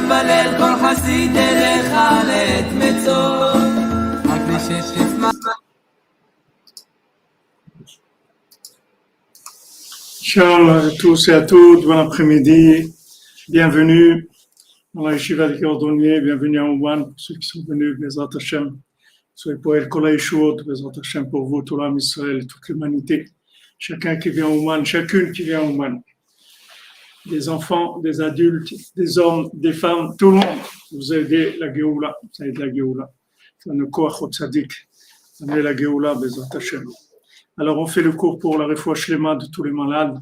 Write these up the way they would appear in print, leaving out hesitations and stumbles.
מתפלל כל חסיד דרך לעת מצור רק נשתף Shalom à tous et à toutes, bon après-midi, bienvenue dans la Yeshiva des Cordonniers, bienvenue à Ouman, pour ceux qui sont venus, Bezrat Hashem, soyez pour El Kol HaYeshuot, Bezrat Hashem pour vous, tout l'âme Israël, toute l'humanité, chacun qui vient à Ouman, chacune qui vient à Ouman, des enfants, des adultes, des hommes, des femmes, tout le monde, vous aidez la Géoula, vous aidez la Géoula, le Koach Tzadik, vous aidez la Géoula, Bezrat Hashem. Alors, on fait le cours pour la refoua shlema de tous les malades,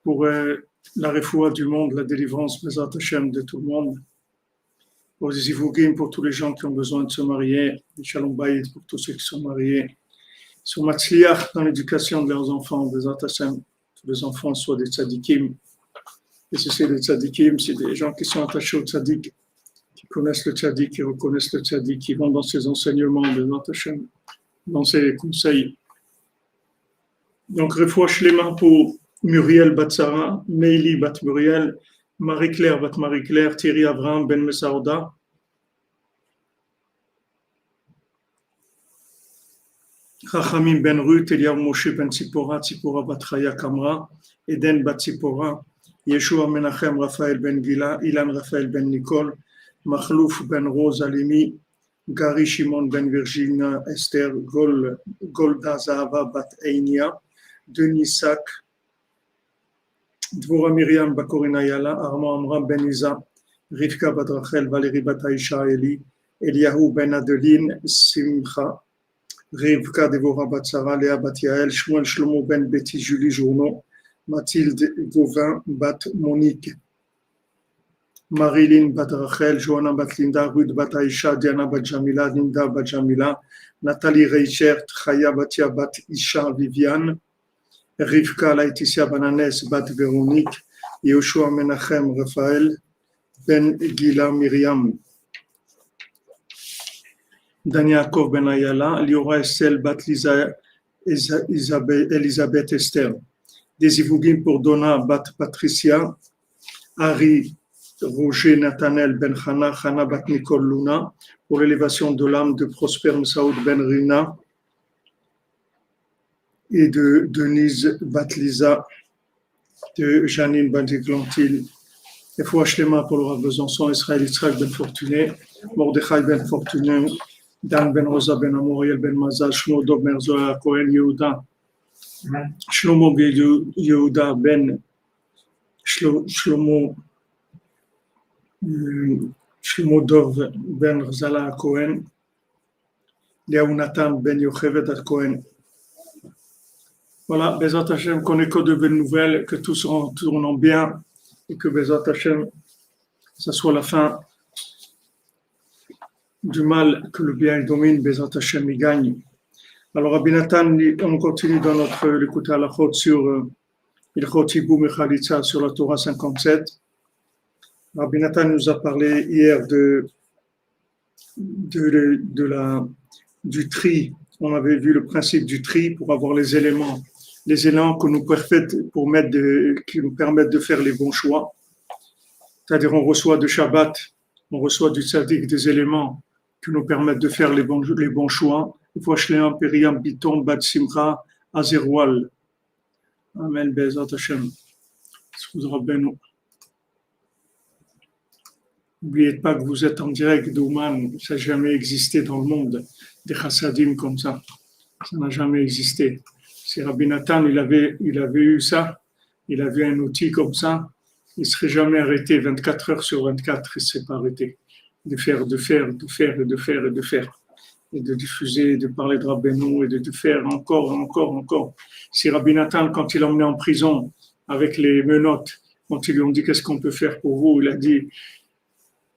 pour la refoua du monde, la délivrance, Bezrat Hashem, de tout le monde, pour les zivugim, pour tous les gens qui ont besoin de se marier, les shalom bayit, pour tous ceux qui sont mariés, sur matzliach, dans l'éducation de leurs enfants, Bezrat Hashem, tous les enfants soient des tzadikim. Et si c'est des tzadikim, c'est des gens qui sont attachés au tzadik, qui connaissent le tzadik, qui reconnaissent le tzadik, qui vont dans ses enseignements, Bezrat Hashem, dans ses conseils. Donc, refoua shlema pour Muriel Batsara, Meili Bat Muriel, Marie-Claire Bat Marie-Claire, Thierry Abraham Ben Messaouda, Chachamim Ben Ruth, Eliav Moshe Ben Tzipora, Tzipora Bat Chaya Kamra, Eden Bat Tzipora, Yeshua Menachem Raphaël Ben Gila, Ilan Raphaël Ben Nicole, Machlouf Ben Rose Alimi, Gary Shimon Ben Virginia Esther, Golda Zahava Bat Einia, Denis Sac, Dvora Myriam Bakorina Yala, Armand Amram Ben Isa, Rivka Bat Rachel, Valérie Bat Aisha Eli, Eliyahu Ben Adeline, Simcha, Rivka Devora Bat Sarah, Léa Bat Yael, Shmuel Shlomo Ben Betty Julie Journeau, Mathilde Gauvin Bat Monique, Marilyn Bat Rachel, Johanna Bat Linda, Ruth Bat Aisha, Diana Bat Jamila, Linda Bat Jamila, Nathalie Reichert, Chaya Batia Bat Isha Viviane, Rivka Laetitia Bananes Bat Véronique, Yoshua Menachem Raphaël, Ben Gila Myriam, Daniakov Ben Ayala, Liora Estelle Bat Lisa Elisabeth Esther, des Ivugim pour Donna Bat Patricia, Harry Roger Nathanael Ben Chana, Chana Bat Nicole Luna, pour l'élévation de l'âme de Prosper Saoud Ben Rina, et de Denise Batlisa, de Janine Bandiglantil, et Foua Shlema pour le Rav Besançon, Israël Yitzhak Ben Fortuné, Mordechai Ben Fortuné, Dan Ben Rosa Ben Amoriel Ben Mazal, Shlomo Dov Merzoa Cohen Yehuda, Shlomo Yehuda Ben Shlomo Dov Ben Rzala Cohen, Léonatan Ben Yochevet Cohen. Voilà, Bezrat Hashem, qu'on n'ait que de belles nouvelles, que tout tourne bien et que Bezrat Hashem, ça soit la fin du mal, que le bien domine, Bezrat Hashem y gagne. Alors, Rabbi Nathan, on continue dans notre l'écoute à la chôte sur Ilchot Yibum Echalitza sur la Torah 57. Rabbi Nathan nous a parlé hier du tri. On avait vu le principe du tri pour avoir les éléments que nous permettent qui nous permettent de faire les bons choix. C'est-à-dire, on reçoit de Shabbat, on reçoit du Tzadik des éléments qui nous permettent de faire les bons choix. Foshleam Periam Biton Bat Simcha Azerwal. Amen, Bezrat Hashem. N'oubliez pas que vous êtes en direct d'Ouman, ça n'a jamais existé dans le monde, des chassadim comme ça. Ça n'a jamais existé. Si Rabbi Nathan, il avait eu ça, il avait un outil comme ça, il ne serait jamais arrêté 24 heures sur 24, il ne serait pas arrêté de faire, et de diffuser, de parler de Rabbeinu, et de faire encore. Si Rabbi Nathan, quand il l'emmenait en prison avec les menottes, quand ils lui ont dit qu'est-ce qu'on peut faire pour vous, il a dit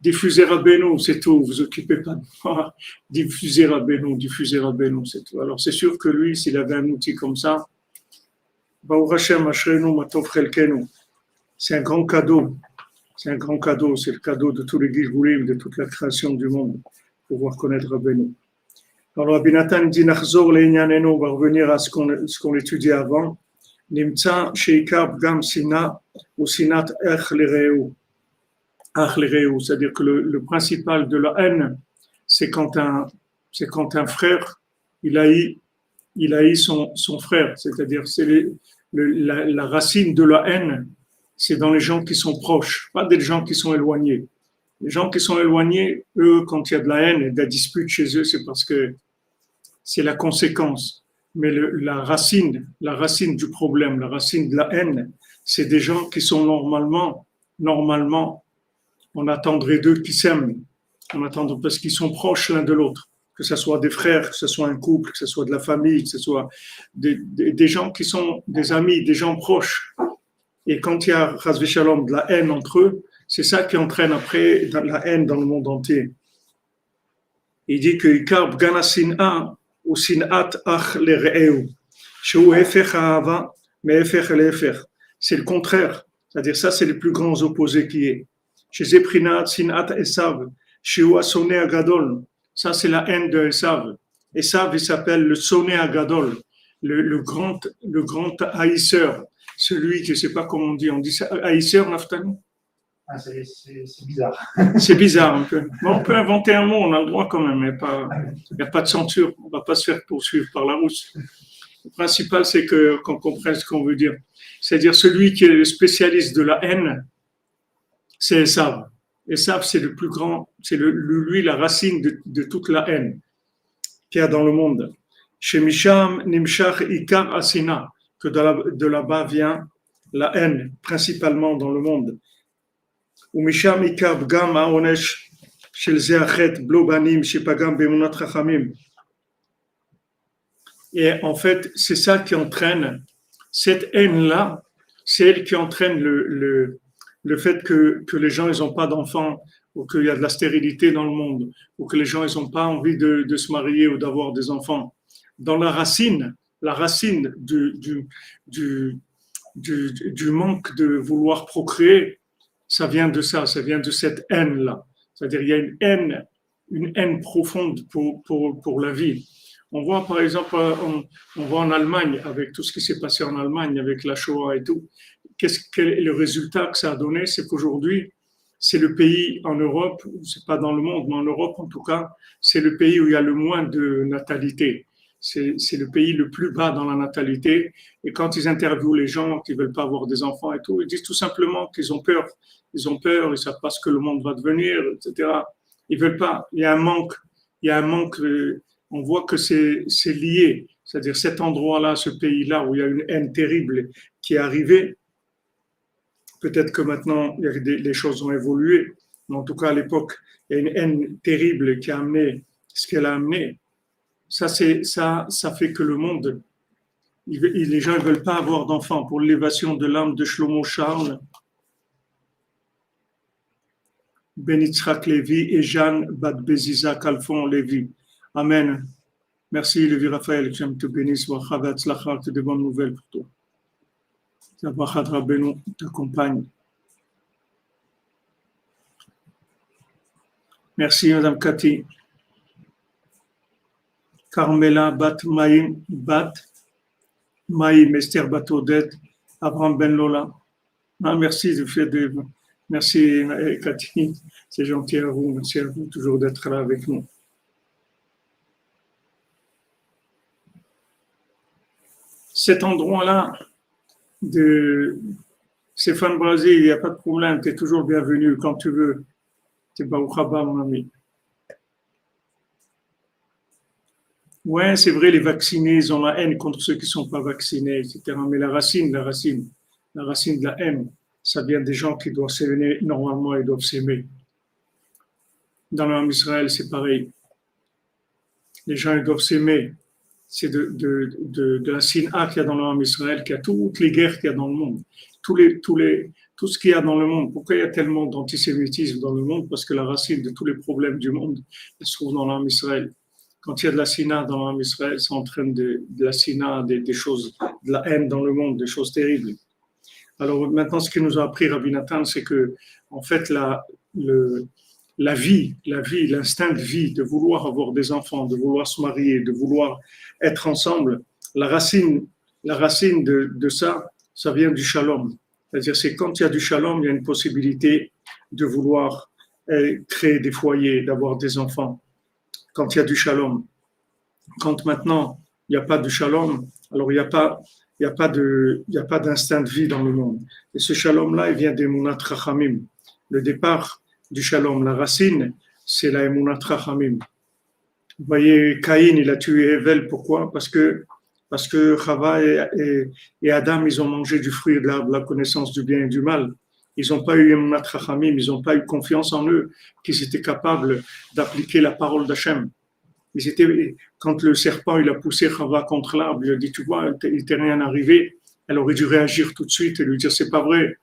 diffusez Rabbeinu, c'est tout, vous occupez pas de moi, diffusez Rabbeinu, c'est tout. Alors c'est sûr que lui, s'il avait un outil comme ça, Baruch Hashem, Ashrenu, Matov Chelkenu, c'est un grand cadeau, c'est le cadeau de tous les Gilgulim, de toute la création du monde, pouvoir connaître Rabbeinu. Alors Rabbi Nathan dit Nachzor le'inyanenu, on va revenir à ce qu'on étudiait avant. Nimtza sheikar gam sina ou sinat ech l'ireu. c'est-à-dire que le principal de la haine, c'est quand un frère, il haït son frère, c'est-à-dire c'est la racine de la haine, c'est dans les gens qui sont proches, pas des gens qui sont éloignés. Les gens qui sont éloignés, eux, quand il y a de la haine et de la dispute chez eux, c'est parce que c'est la conséquence. Mais la racine du problème, la racine de la haine, c'est des gens qui sont normalement, on attendrait d'eux qui s'aiment. On attend parce qu'ils sont proches l'un de l'autre. Que ce soit des frères, que ce soit un couple, que ce soit de la famille, que ce soit des gens qui sont des amis, des gens proches. Et quand il y a, Chas v'Shalom, de la haine entre eux, c'est ça qui entraîne après la haine dans le monde entier. Il dit que Ikar Bgana Sin'a ou Sin'at Ach Lere'eu, Sheu Efech Ha'ava, mais Efech Le'efech. C'est le contraire. C'est-à-dire, ça, c'est les plus grands opposés qui est. Chez Zeprinat Sin'at Esav, Sheu Asone Agadol. Ça, c'est la haine de Esav. Esav, il s'appelle le Soné Agadol, le grand haïsseur. Celui, je ne sais pas comment on dit ça, haïsseur, Naftali? Ah, c'est bizarre. C'est bizarre un peu. Mais on peut inventer un mot, on a le droit quand même, mais il n'y a pas de censure, on ne va pas se faire poursuivre par la rousse. Le principal, c'est qu'on comprenne ce qu'on veut dire. C'est-à-dire celui qui est le spécialiste de la haine, c'est Esav. Esav, c'est le plus grand, c'est lui la racine de toute la haine qu'il y a dans le monde. Chez Misham, Nimshach, Ikar, Asina, que de là-bas vient la haine, principalement dans le monde. ומשם עיקר פגם העונש של זה החטא בלו בנים שפגם באמונת חכמים. Et en fait, c'est ça qui entraîne, cette haine-là, c'est elle qui entraîne le fait que les gens ils n'ont pas d'enfants, ou qu'il y a de la stérilité dans le monde, ou que les gens ils n'ont pas envie de se marier ou d'avoir des enfants. Dans la racine du manque de vouloir procréer, ça vient de ça, ça vient de cette haine-là. C'est-à-dire, il y a une haine profonde pour la vie. On voit, par exemple, on voit en Allemagne, avec tout ce qui s'est passé en Allemagne, avec la Shoah et tout, quel est le résultat que ça a donné? C'est qu'aujourd'hui, c'est le pays en Europe, c'est pas dans le monde, mais en Europe en tout cas, c'est le pays où il y a le moins de natalité. C'est le pays le plus bas dans la natalité. Et quand ils interviewent les gens qui veulent pas avoir des enfants et tout, ils disent tout simplement qu'ils ont peur. Ils ont peur, ils savent pas ce que le monde va devenir, etc. Ils veulent pas. Il y a un manque. On voit que c'est lié. C'est-à-dire cet endroit-là, ce pays-là où il y a une haine terrible qui est arrivée. Peut-être que maintenant, les choses ont évolué. Mais en tout cas, à l'époque, il y a une haine terrible qui a amené ce qu'elle a amené. Ça fait que le monde, les gens ne veulent pas avoir d'enfants. Pour l'élévation de l'âme de Shlomo Charles, Ben Yitzhak Lévi et Jeanne Bat Beziza Kalfon Lévi. Amen. Merci Lévi Raphaël, que j'aime te bénisse, que de bonnes nouvelles pour toi. Zabrachat Rabbeinu t'accompagne. Merci Madame Cathy. Carmela Bat Maïm, Esther Bat Odette, Abraham Ben Lola. Ah, merci merci Cathy, c'est gentil à vous, merci à vous toujours d'être là avec nous. Cet endroit-là de Stéphane Brasi, il n'y a pas de problème, tu es toujours bienvenu quand tu veux. Tu es Baoukhaba, mon ami. Ouais, c'est vrai, les vaccinés, ils ont la haine contre ceux qui ne sont pas vaccinés, etc. Mais la racine de la haine, ça vient des gens qui doivent s'aimer, normalement, ils doivent s'aimer. Dans l'âme Israël, c'est pareil. Les gens, ils doivent s'aimer. C'est de la sin'a qu'il y a dans l'âme Israël, qu'il y a toutes les guerres qu'il y a dans le monde. Tout ce qu'il y a dans le monde. Pourquoi il y a tellement d'antisémitisme dans le monde? Parce que la racine de tous les problèmes du monde, elle se trouve dans l'âme Israël. Quand il y a de la sina dans l'âme Israël, ça entraîne de la sina, des choses, de la haine dans le monde, des choses terribles. Alors maintenant, ce qu'il nous a appris Rabbi Nathan, c'est que, en fait, la vie, l'instinct de vie, de vouloir avoir des enfants, de vouloir se marier, de vouloir être ensemble, la racine de ça vient du shalom. C'est-à-dire, c'est quand il y a du shalom, il y a une possibilité de vouloir créer des foyers, d'avoir des enfants, quand il y a du shalom. Quand maintenant, il n'y a pas de shalom, alors il n'y a pas d'instinct de vie dans le monde. Et ce shalom-là, il vient des Emunat Rachamim. Le départ du shalom, la racine, c'est la Emunat Rachamim. Vous voyez, Caïn, il a tué Hevel, pourquoi? Parce que Chava et Adam, ils ont mangé du fruit de la connaissance du bien et du mal. Ils n'ont pas eu Emunat Rachamim, ils n'ont pas eu confiance en eux, qu'ils étaient capables d'appliquer la parole d'Hachem. Quand le serpent il a poussé Chava contre l'arbre, il a dit, tu vois, il t'est rien arrivé. Elle aurait dû réagir tout de suite et lui dire, c'est pas vrai,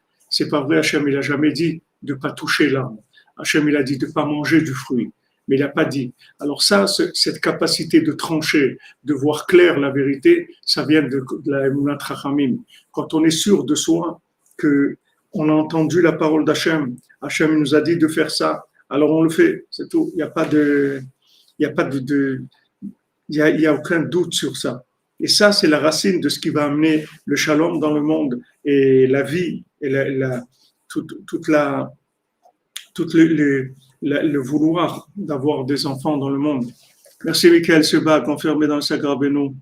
Hachem, il a jamais dit de pas toucher l'arbre. Hachem, il a dit de pas manger du fruit, mais il n'a pas dit. Alors ça, cette capacité de trancher, de voir clair la vérité, ça vient de la Emunat Rachamim. Quand on est sûr de soi, que on a entendu la parole d'Hachem, Hachem nous a dit de faire ça, alors on le fait, c'est tout. Il n'y a pas de il y a aucun doute sur ça. Et ça, c'est la racine de ce qui va amener le shalom dans le monde et la vie et le vouloir d'avoir des enfants dans le monde. Merci Michael Seba, confirmé dans le Sagra Beno.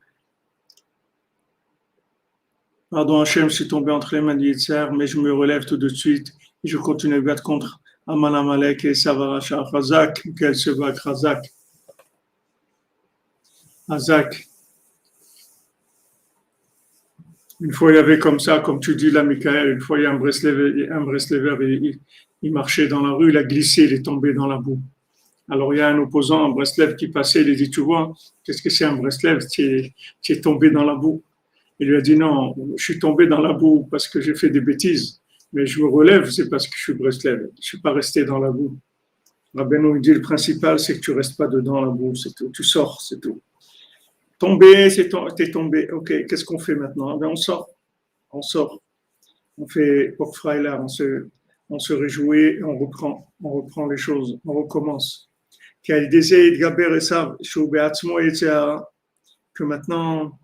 Pardon Hachem, je suis tombé entre les mains du Yetzer, mais je me relève tout de suite et je continue à battre contre Aman Amalek et Savaracha. Razak, Michael Seba, Razak. Azak. Une fois, il y avait comme ça, comme tu dis là, Michael, une fois, il y a un Breslever, il marchait dans la rue, il a glissé, il est tombé dans la boue. Alors, il y a un opposant, un Breslev qui passait, il a dit, tu vois, qu'est-ce que c'est un Breslev? Tu es tombé dans la boue. Il lui a dit, non, je suis tombé dans la boue parce que j'ai fait des bêtises, mais je me relève, c'est parce que je suis Breslev. Je ne suis pas resté dans la boue. Rabbeinu dit, le principal, c'est que tu ne restes pas dedans la boue, c'est tout. Tu sors, c'est tout. Tomber, t'es tombé. Ok, qu'est-ce qu'on fait maintenant? Ben on sort. On fait pour Freiler, on se réjouit, on reprend les choses, on recommence. Que maintenant,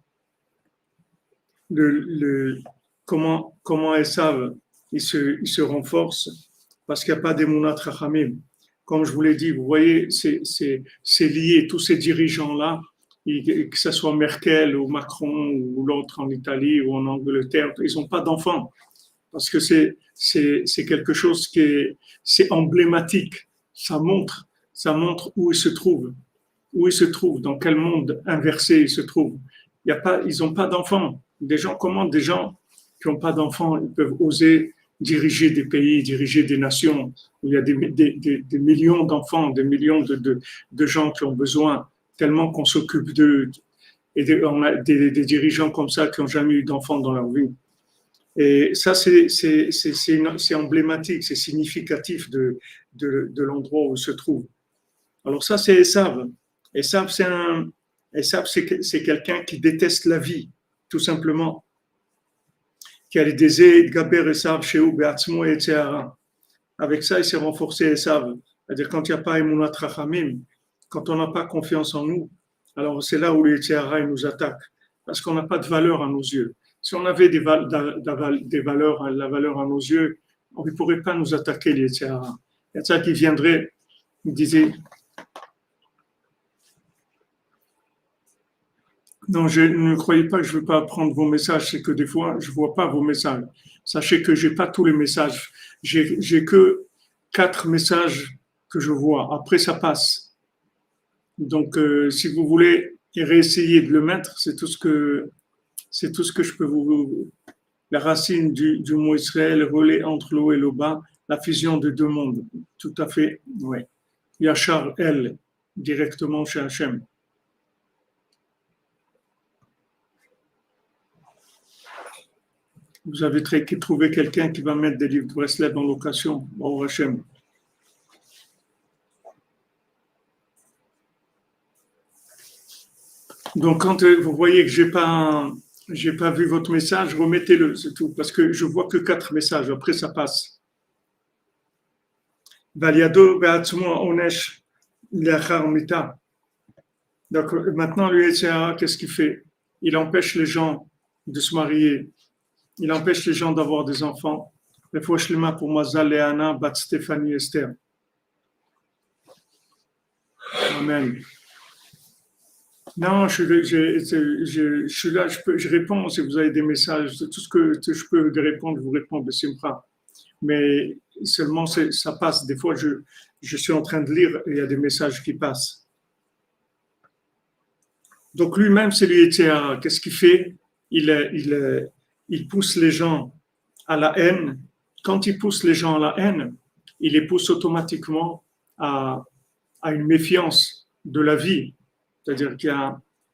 comment Esav, il se renforce parce qu'il n'y a pas d'Emunat Rachamim. Comme je vous l'ai dit, vous voyez, c'est lié, tous ces dirigeants-là, que ce soit Merkel ou Macron ou l'autre en Italie ou en Angleterre, ils n'ont pas d'enfants parce que c'est quelque chose c'est emblématique. Ça montre où ils se trouvent, dans quel monde inversé ils se trouvent. Ils n'ont pas d'enfants. Comment des gens qui n'ont pas d'enfants, ils peuvent oser diriger des pays, diriger des nations où il y a des millions d'enfants, des millions de gens qui ont besoin tellement qu'on s'occupe d'eux. Et on a des dirigeants comme ça qui n'ont jamais eu d'enfants dans leur vie. Et ça, c'est emblématique, c'est significatif de l'endroit où ils se trouvent. Alors ça, c'est Esav. Esav, c'est quelqu'un qui déteste la vie, tout simplement. Qui a des aides, Gaber Esav, Shehu, Beatzmo et Tseara. Avec ça, il s'est renforcé Esav. C'est-à-dire quand il n'y a pas Emunat Rachamim, quand on n'a pas confiance en nous, alors c'est là où les Tseara nous attaquent. Parce qu'on n'a pas de valeur à nos yeux. Si on avait la valeur à nos yeux, on ne pourrait pas nous attaquer les Tseara. Il y a ça qui viendrait, il disait, non, je ne croyez pas que je ne veux pas prendre vos messages, c'est que des fois, je ne vois pas vos messages. Sachez que je n'ai pas tous les messages. J'ai que 4 messages que je vois. Après, ça passe. Donc, si vous voulez réessayer de le mettre, c'est tout ce que je peux vous. La racine du mot Israël, relais entre l'eau et le bas, la fusion de deux mondes. Tout à fait, oui. Yachar El, directement chez Hachem. Vous avez trouvé quelqu'un qui va mettre des livres de Breslev en location, au Hachem. Donc, quand vous voyez que j'ai pas vu votre message, remettez-le, c'est tout, parce que je vois que 4 messages, après ça passe. Valiado be'atzmo onesh lachar mita. Donc, maintenant, l'UECA, qu'est-ce qu'il fait? Il empêche les gens de se marier, il empêche les gens d'avoir des enfants Refoua Shlema pour Mazal Leana, Bat Stéphanie Esther. Amen. Non, je suis là, je réponds si vous avez des messages. Tout ce que je peux répondre, je vous réponds de Simcha. Mais seulement, ça passe. Des fois, je suis en train de lire et il y a des messages qui passent. Donc lui-même, c'est lui, qu'est-ce qu'il fait? Il pousse les gens à la haine. Quand il pousse les gens à la haine, il les pousse automatiquement à une méfiance de la vie. C'est-à-dire qu'il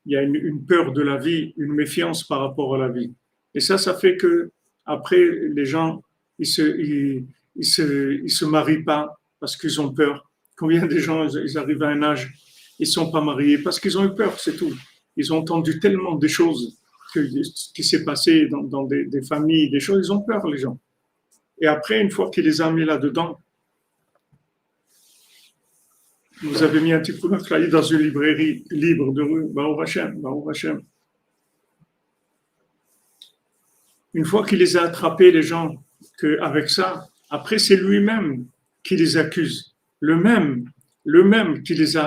y a une peur de la vie, une méfiance par rapport à la vie. Et ça fait que après les gens, ils se marient pas parce qu'ils ont peur. Combien de gens, ils arrivent à un âge, ils sont pas mariés parce qu'ils ont eu peur, c'est tout. Ils ont entendu tellement de choses qui s'est passé dans des familles, des choses, ils ont peur, les gens. Et après, une fois qu'il les a mis là-dedans, vous avez mis un petit coup de travailler dans une librairie libre de rue, Baruch Hashem, Baruch Hashem. Une fois qu'il les a attrapés, les gens, avec ça, après c'est lui-même qui les accuse. Le même qui les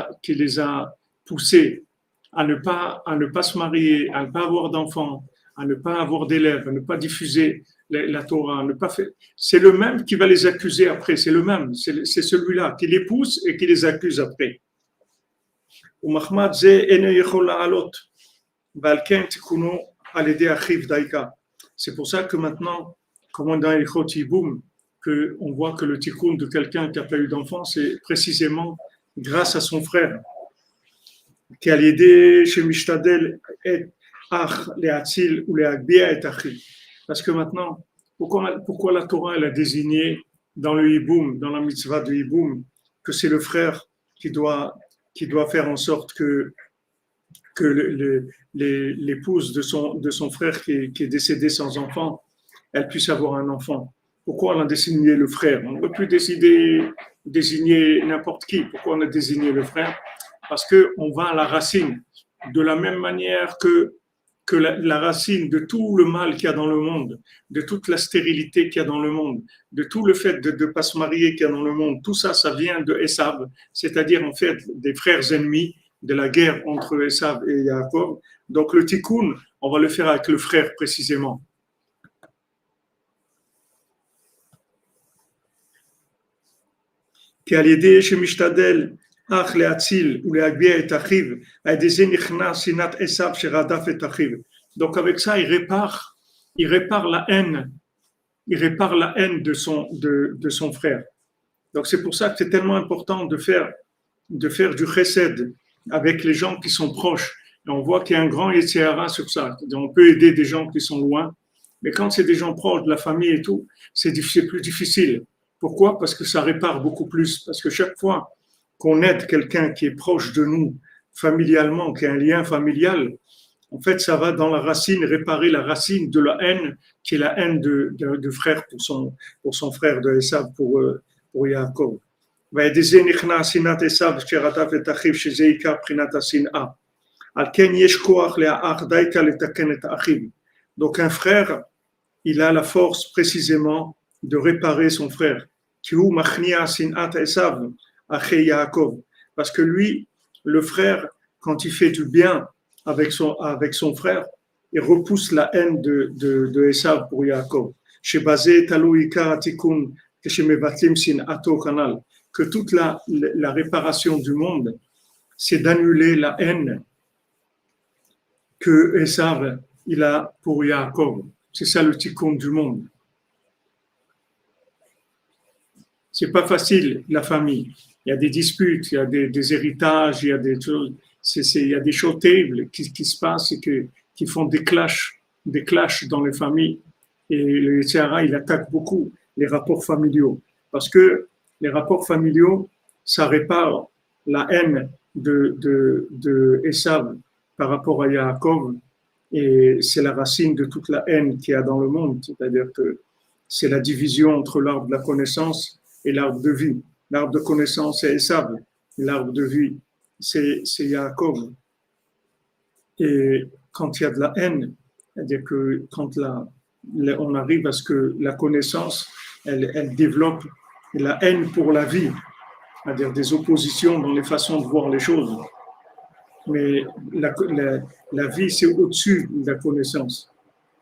a poussés à ne pas se marier, à ne pas avoir d'enfants, à ne pas avoir d'élèves, à ne pas diffuser la Torah, à ne pas faire. C'est le même qui va les accuser après, c'est le même, c'est celui-là qui les pousse et qui les accuse après. C'est pour ça que maintenant, comme dans Ilchot Yiboum, on voit que le tikkun de quelqu'un qui n'a pas eu d'enfant, c'est précisément grâce à son frère. Parce que maintenant, pourquoi la Torah elle a désigné dans le Yiboum, dans la mitzvah de Yiboum, que c'est le frère qui doit faire en sorte que l'épouse de son frère qui est décédé sans enfant, elle puisse avoir un enfant. Pourquoi on a désigné le frère? On ne peut plus désigner n'importe qui. Pourquoi on a désigné le frère? Parce qu'on va à la racine. De la même manière que la racine de tout le mal qu'il y a dans le monde, de toute la stérilité qu'il y a dans le monde, de tout le fait de ne pas se marier qu'il y a dans le monde, tout ça, ça vient de Esav, c'est-à-dire en fait des frères ennemis, de la guerre entre Esav et Yaakov. Donc le tikkun, on va le faire avec le frère précisément. כי על ידי שמשתדל אח להציל ולהגביה את אחיו, על ידי זה נכנס שנאת עשיו שרדף את אחיו. Donc avec ça, il répare la haine de son frère. Donc c'est pour ça que c'est tellement important de faire du chesed avec les gens qui sont proches. Et on voit qu'il y a un grand Yetzer Hara sur ça. On peut aider des gens qui sont loin, mais quand c'est des gens proches de la famille et tout, c'est plus difficile. Pourquoi? Parce que ça répare beaucoup plus. Parce que chaque fois qu'on aide quelqu'un qui est proche de nous, familialement, qui a un lien familial, en fait, ça va dans la racine, réparer la racine de la haine, qui est la haine de frère pour son frère de Esav, pour Yaakov. Donc un frère, il a la force précisément de réparer son frère. Parce que lui, le frère, quand il fait du bien avec son frère, il repousse la haine de Esav pour Yaakov. Que toute la réparation du monde, c'est d'annuler la haine que Esav il a pour Yaakov. C'est ça le tikkun du monde. C'est pas facile, la famille. Il y a des disputes, il y a des héritages, il y a des choses, il y a des choses terribles qui se passent et qui font des clashs dans les familles. Et le Yetzer Hara, il attaque beaucoup les rapports familiaux. Parce que les rapports familiaux, ça répare la haine de Esav par rapport à Yaakov. Et c'est la racine de toute la haine qu'il y a dans le monde. C'est-à-dire que c'est la division entre l'arbre de la connaissance et l'arbre de vie. L'arbre de connaissance, c'est Esav. L'arbre de vie, c'est Yaakov. Et quand il y a de la haine, c'est-à-dire que quand on arrive à ce que la connaissance, elle développe la haine pour la vie, c'est-à-dire des oppositions dans les façons de voir les choses. Mais la vie, c'est au-dessus de la connaissance.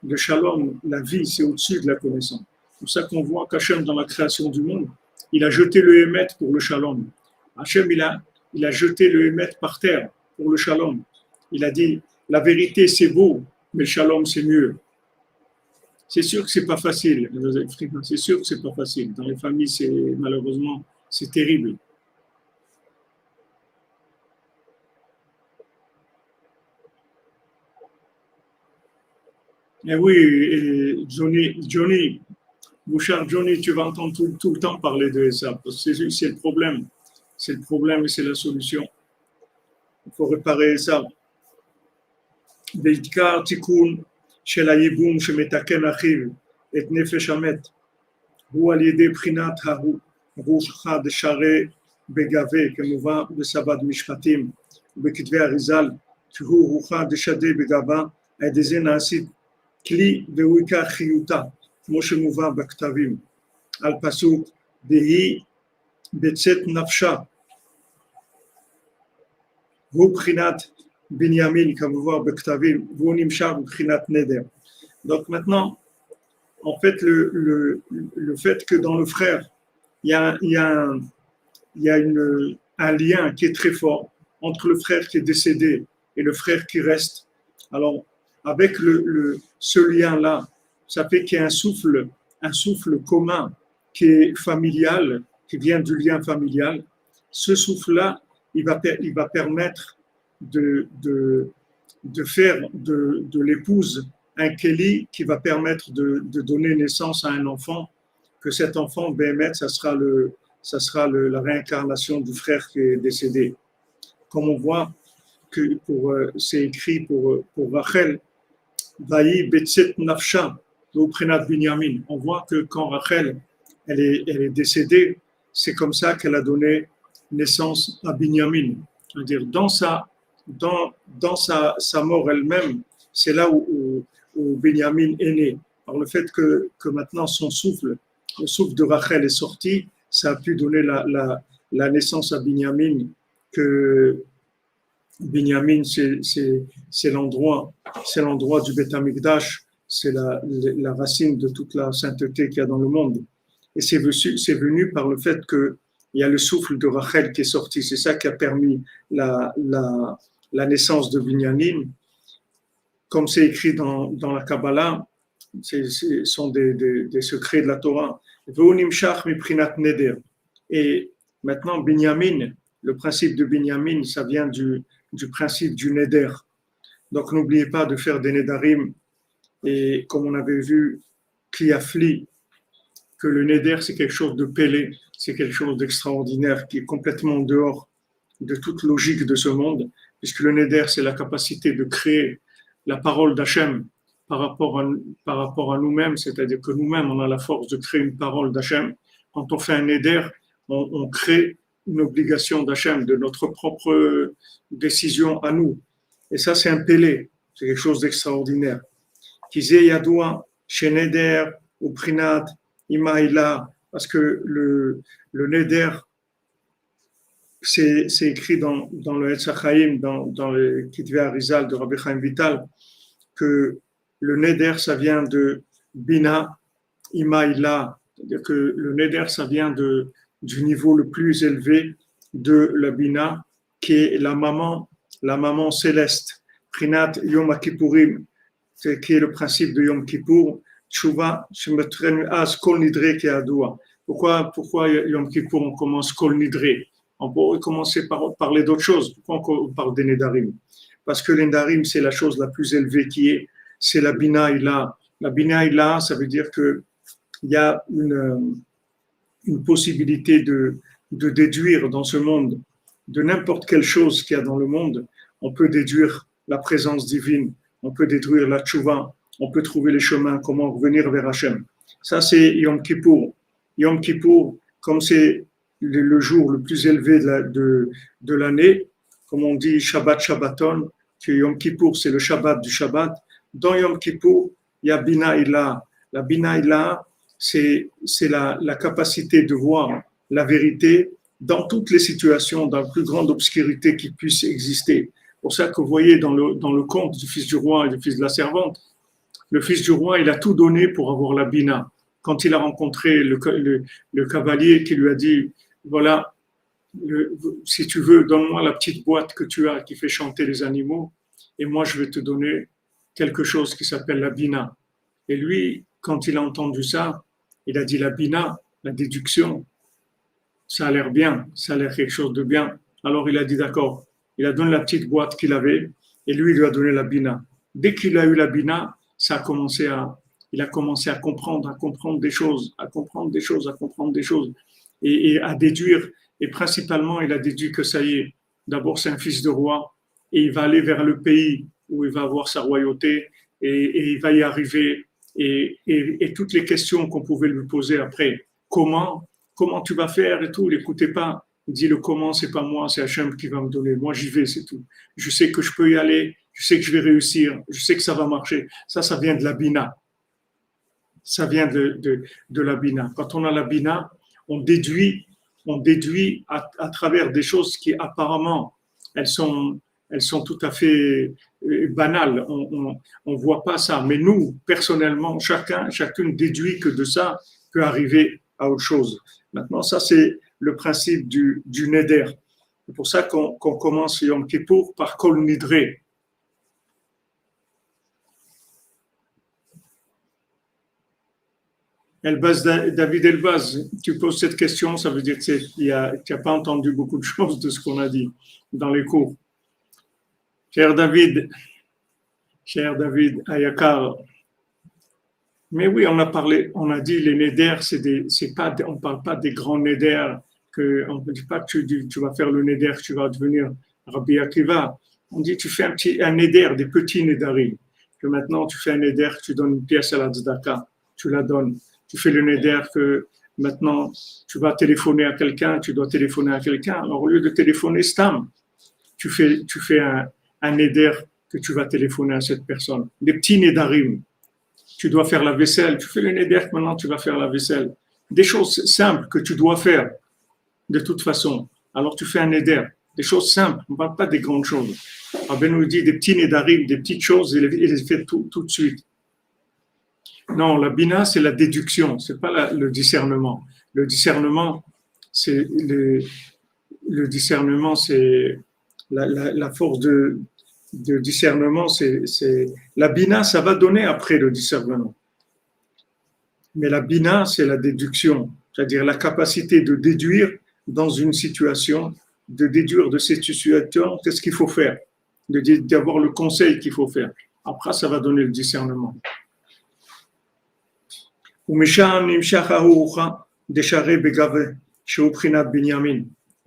Le shalom, la vie, c'est au-dessus de la connaissance. C'est pour ça qu'on voit qu'Hachem, dans la création du monde, il a jeté le émet pour le shalom. Hachem, il a jeté le émet par terre pour le shalom. Il a dit, la vérité, c'est beau, mais le shalom, c'est mieux. C'est sûr que c'est pas facile. C'est sûr que c'est pas facile. Dans les familles, malheureusement, c'est terrible. Et oui, et Johnny, Bouchard, Johnny, tu vas entendre tout le temps parler de ça, parce que c'est le problème. C'est le problème et c'est la solution. Il faut réparer ça. בעיקר תיקון של הייבום שמתקן אחיו את נפש המת, הוא על ידי בחינת הרוש חד שרי בגבה, כמובן בסבד משפטים ובכתבי אריזל, שהוא רוחה דשדה בגבה, על ידי זה נעשית כלי והוא עיקר חיותה, כמו שמובא בכתבים, על פסוק והיא בצאת נפשה, הוא בחינת Binyamin, comme vous voyez, Bektavim, Vunimshar, Brinat Neder. Donc maintenant, en fait, le fait que dans le frère, il y a un lien qui est très fort entre le frère qui est décédé et le frère qui reste. Alors, avec ce lien-là, ça fait qu'il y a un souffle commun qui est familial, qui vient du lien familial. Ce souffle-là, il va permettre de faire de l'épouse un Kéli qui va permettre de donner naissance à un enfant, que cet enfant, Béhémet, ça sera la réincarnation du frère qui est décédé. Comme on voit que c'est écrit pour Rachel, Vaï Betset Nafsha, Prenat Binyamin. On voit que quand Rachel elle est décédée, c'est comme ça qu'elle a donné naissance à Binyamin. C'est-à-dire dans sa mort elle-même, c'est là où Binyamin est né. Par le fait que maintenant son souffle, le souffle de Rachel est sorti, ça a pu donner la naissance à Binyamin, que Binyamin c'est l'endroit du Beth Amikdash, c'est la racine de toute la sainteté qu'il y a dans le monde. Et c'est venu par le fait qu'il y a le souffle de Rachel qui est sorti. C'est ça qui a permis la naissance de Binyamin. Comme c'est écrit dans la Kabbalah, ce sont des secrets de la Torah. Et maintenant, Binyamin, le principe de Binyamin, ça vient du principe du Neder. Donc n'oubliez pas de faire des Nedarim. Et comme on avait vu, Kliafli, que le Neder, c'est quelque chose de pélé, c'est quelque chose d'extraordinaire qui est complètement en dehors de toute logique de ce monde, puisque le Neder, c'est la capacité de créer la parole d'Hachem par rapport à nous-mêmes, c'est-à-dire que nous-mêmes, on a la force de créer une parole d'Hachem. Quand on fait un Neder, on crée une obligation d'Hachem, de notre propre décision à nous. Et ça, c'est un pélé, c'est quelque chose d'extraordinaire. Kizé Yadoua, chez Neder, ou Prinat, Imaïla, parce que le Neder, c'est écrit dans le Etz HaChaim, dans le Kitvé Arizal de Rabbi Chaim Vital, que le Neder, ça vient de Bina, Imaïla, c'est-à-dire que le Neder, ça vient du niveau le plus élevé de la Bina, qui est la maman céleste, Prinat Yom Kippourim, qui est le principe de Yom Kippour, Tshuva, Shemetrenu Az Kol Nidre Keadoua. Pourquoi Yom Kippour on commence Kol Nidre? On pourrait commencer par parler d'autre chose. Pourquoi on parle des Nedarim? Parce que les Nedarim, c'est la chose la plus élevée qui est, c'est la Bina Ila. La Bina Ila, ça veut dire qu'il y a une possibilité de déduire dans ce monde, de n'importe quelle chose qu'il y a dans le monde, on peut déduire la présence divine, on peut déduire la tchouva, on peut trouver les chemins, comment revenir vers Hachem. Ça, c'est Yom Kippour. Yom Kippour, comme c'est le jour le plus élevé de l'année, comme on dit Shabbat Shabbaton, que Yom Kippour, c'est le Shabbat du Shabbat. Dans Yom Kippour, il y a Bina Ila. La Bina Ila, c'est la capacité de voir la vérité dans toutes les situations, dans la plus grande obscurité qui puisse exister. Pour ça que vous voyez dans le conte du fils du roi et du fils de la servante, le fils du roi, il a tout donné pour avoir la bina. Quand il a rencontré le cavalier qui lui a dit, voilà, si tu veux, donne-moi la petite boîte que tu as qui fait chanter les animaux, et moi je vais te donner quelque chose qui s'appelle la bina. Et lui, quand il a entendu ça, il a dit la bina, la déduction, ça a l'air bien, ça a l'air quelque chose de bien. Alors il a dit d'accord, il a donné la petite boîte qu'il avait, et lui, il lui a donné la bina. Dès qu'il a eu la bina, il a commencé à comprendre des choses, à comprendre des choses, à comprendre des choses, et à déduire. Et principalement, il a déduit que ça y est, d'abord c'est un fils de roi, et il va aller vers le pays où il va avoir sa royauté, et il va y arriver. Et toutes les questions qu'on pouvait lui poser après, comment tu vas faire et tout, l'écoutez pas. Il dit le comment, c'est pas moi, c'est Hachem qui va me donner. Moi, j'y vais, c'est tout. Je sais que je peux y aller, je sais que je vais réussir, je sais que ça va marcher. Ça vient de la bina. Ça vient de la bina. Quand on a la bina, on déduit à travers des choses qui apparemment, elles sont tout à fait banales. On voit pas ça. Mais nous, personnellement, chacune déduit que de ça peut arriver à autre chose. Maintenant, ça, c'est le principe du neder. C'est pour ça qu'on commence Yom Kippour par Kol Nidre. David Elbaz, tu poses cette question, ça veut dire que tu n'as pas entendu beaucoup de choses de ce qu'on a dit dans les cours. Cher David Ayakar, mais oui, on a dit les néders, on ne parle pas des grands néders, on ne dit pas que tu vas faire le néder, tu vas devenir Rabbi Akiva. On dit tu fais un néder, des petits nédarim, que maintenant tu fais un néder, tu donnes une pièce à la tzedaka, tu la donnes. Tu fais le néder que maintenant tu vas téléphoner à quelqu'un, tu dois téléphoner à quelqu'un. Alors au lieu de téléphoner Stam, tu fais un néder que tu vas téléphoner à cette personne. Des petits nédarim. Tu dois faire la vaisselle. Tu fais le néder que maintenant tu vas faire la vaisselle. Des choses simples que tu dois faire de toute façon. Alors tu fais un néder. Des choses simples. On ne parle pas des grandes choses. Rabbi nous dit des petits nédarim, des petites choses, il les fait tout de suite. Non, la bina, c'est la déduction, c'est pas le discernement. Le discernement, c'est la force de discernement. C'est la bina, ça va donner après le discernement. Mais la bina, c'est la déduction, c'est-à-dire la capacité de déduire dans une situation, de déduire de cette situation qu'est-ce qu'il faut faire, d'avoir le conseil qu'il faut faire. Après, ça va donner le discernement. Et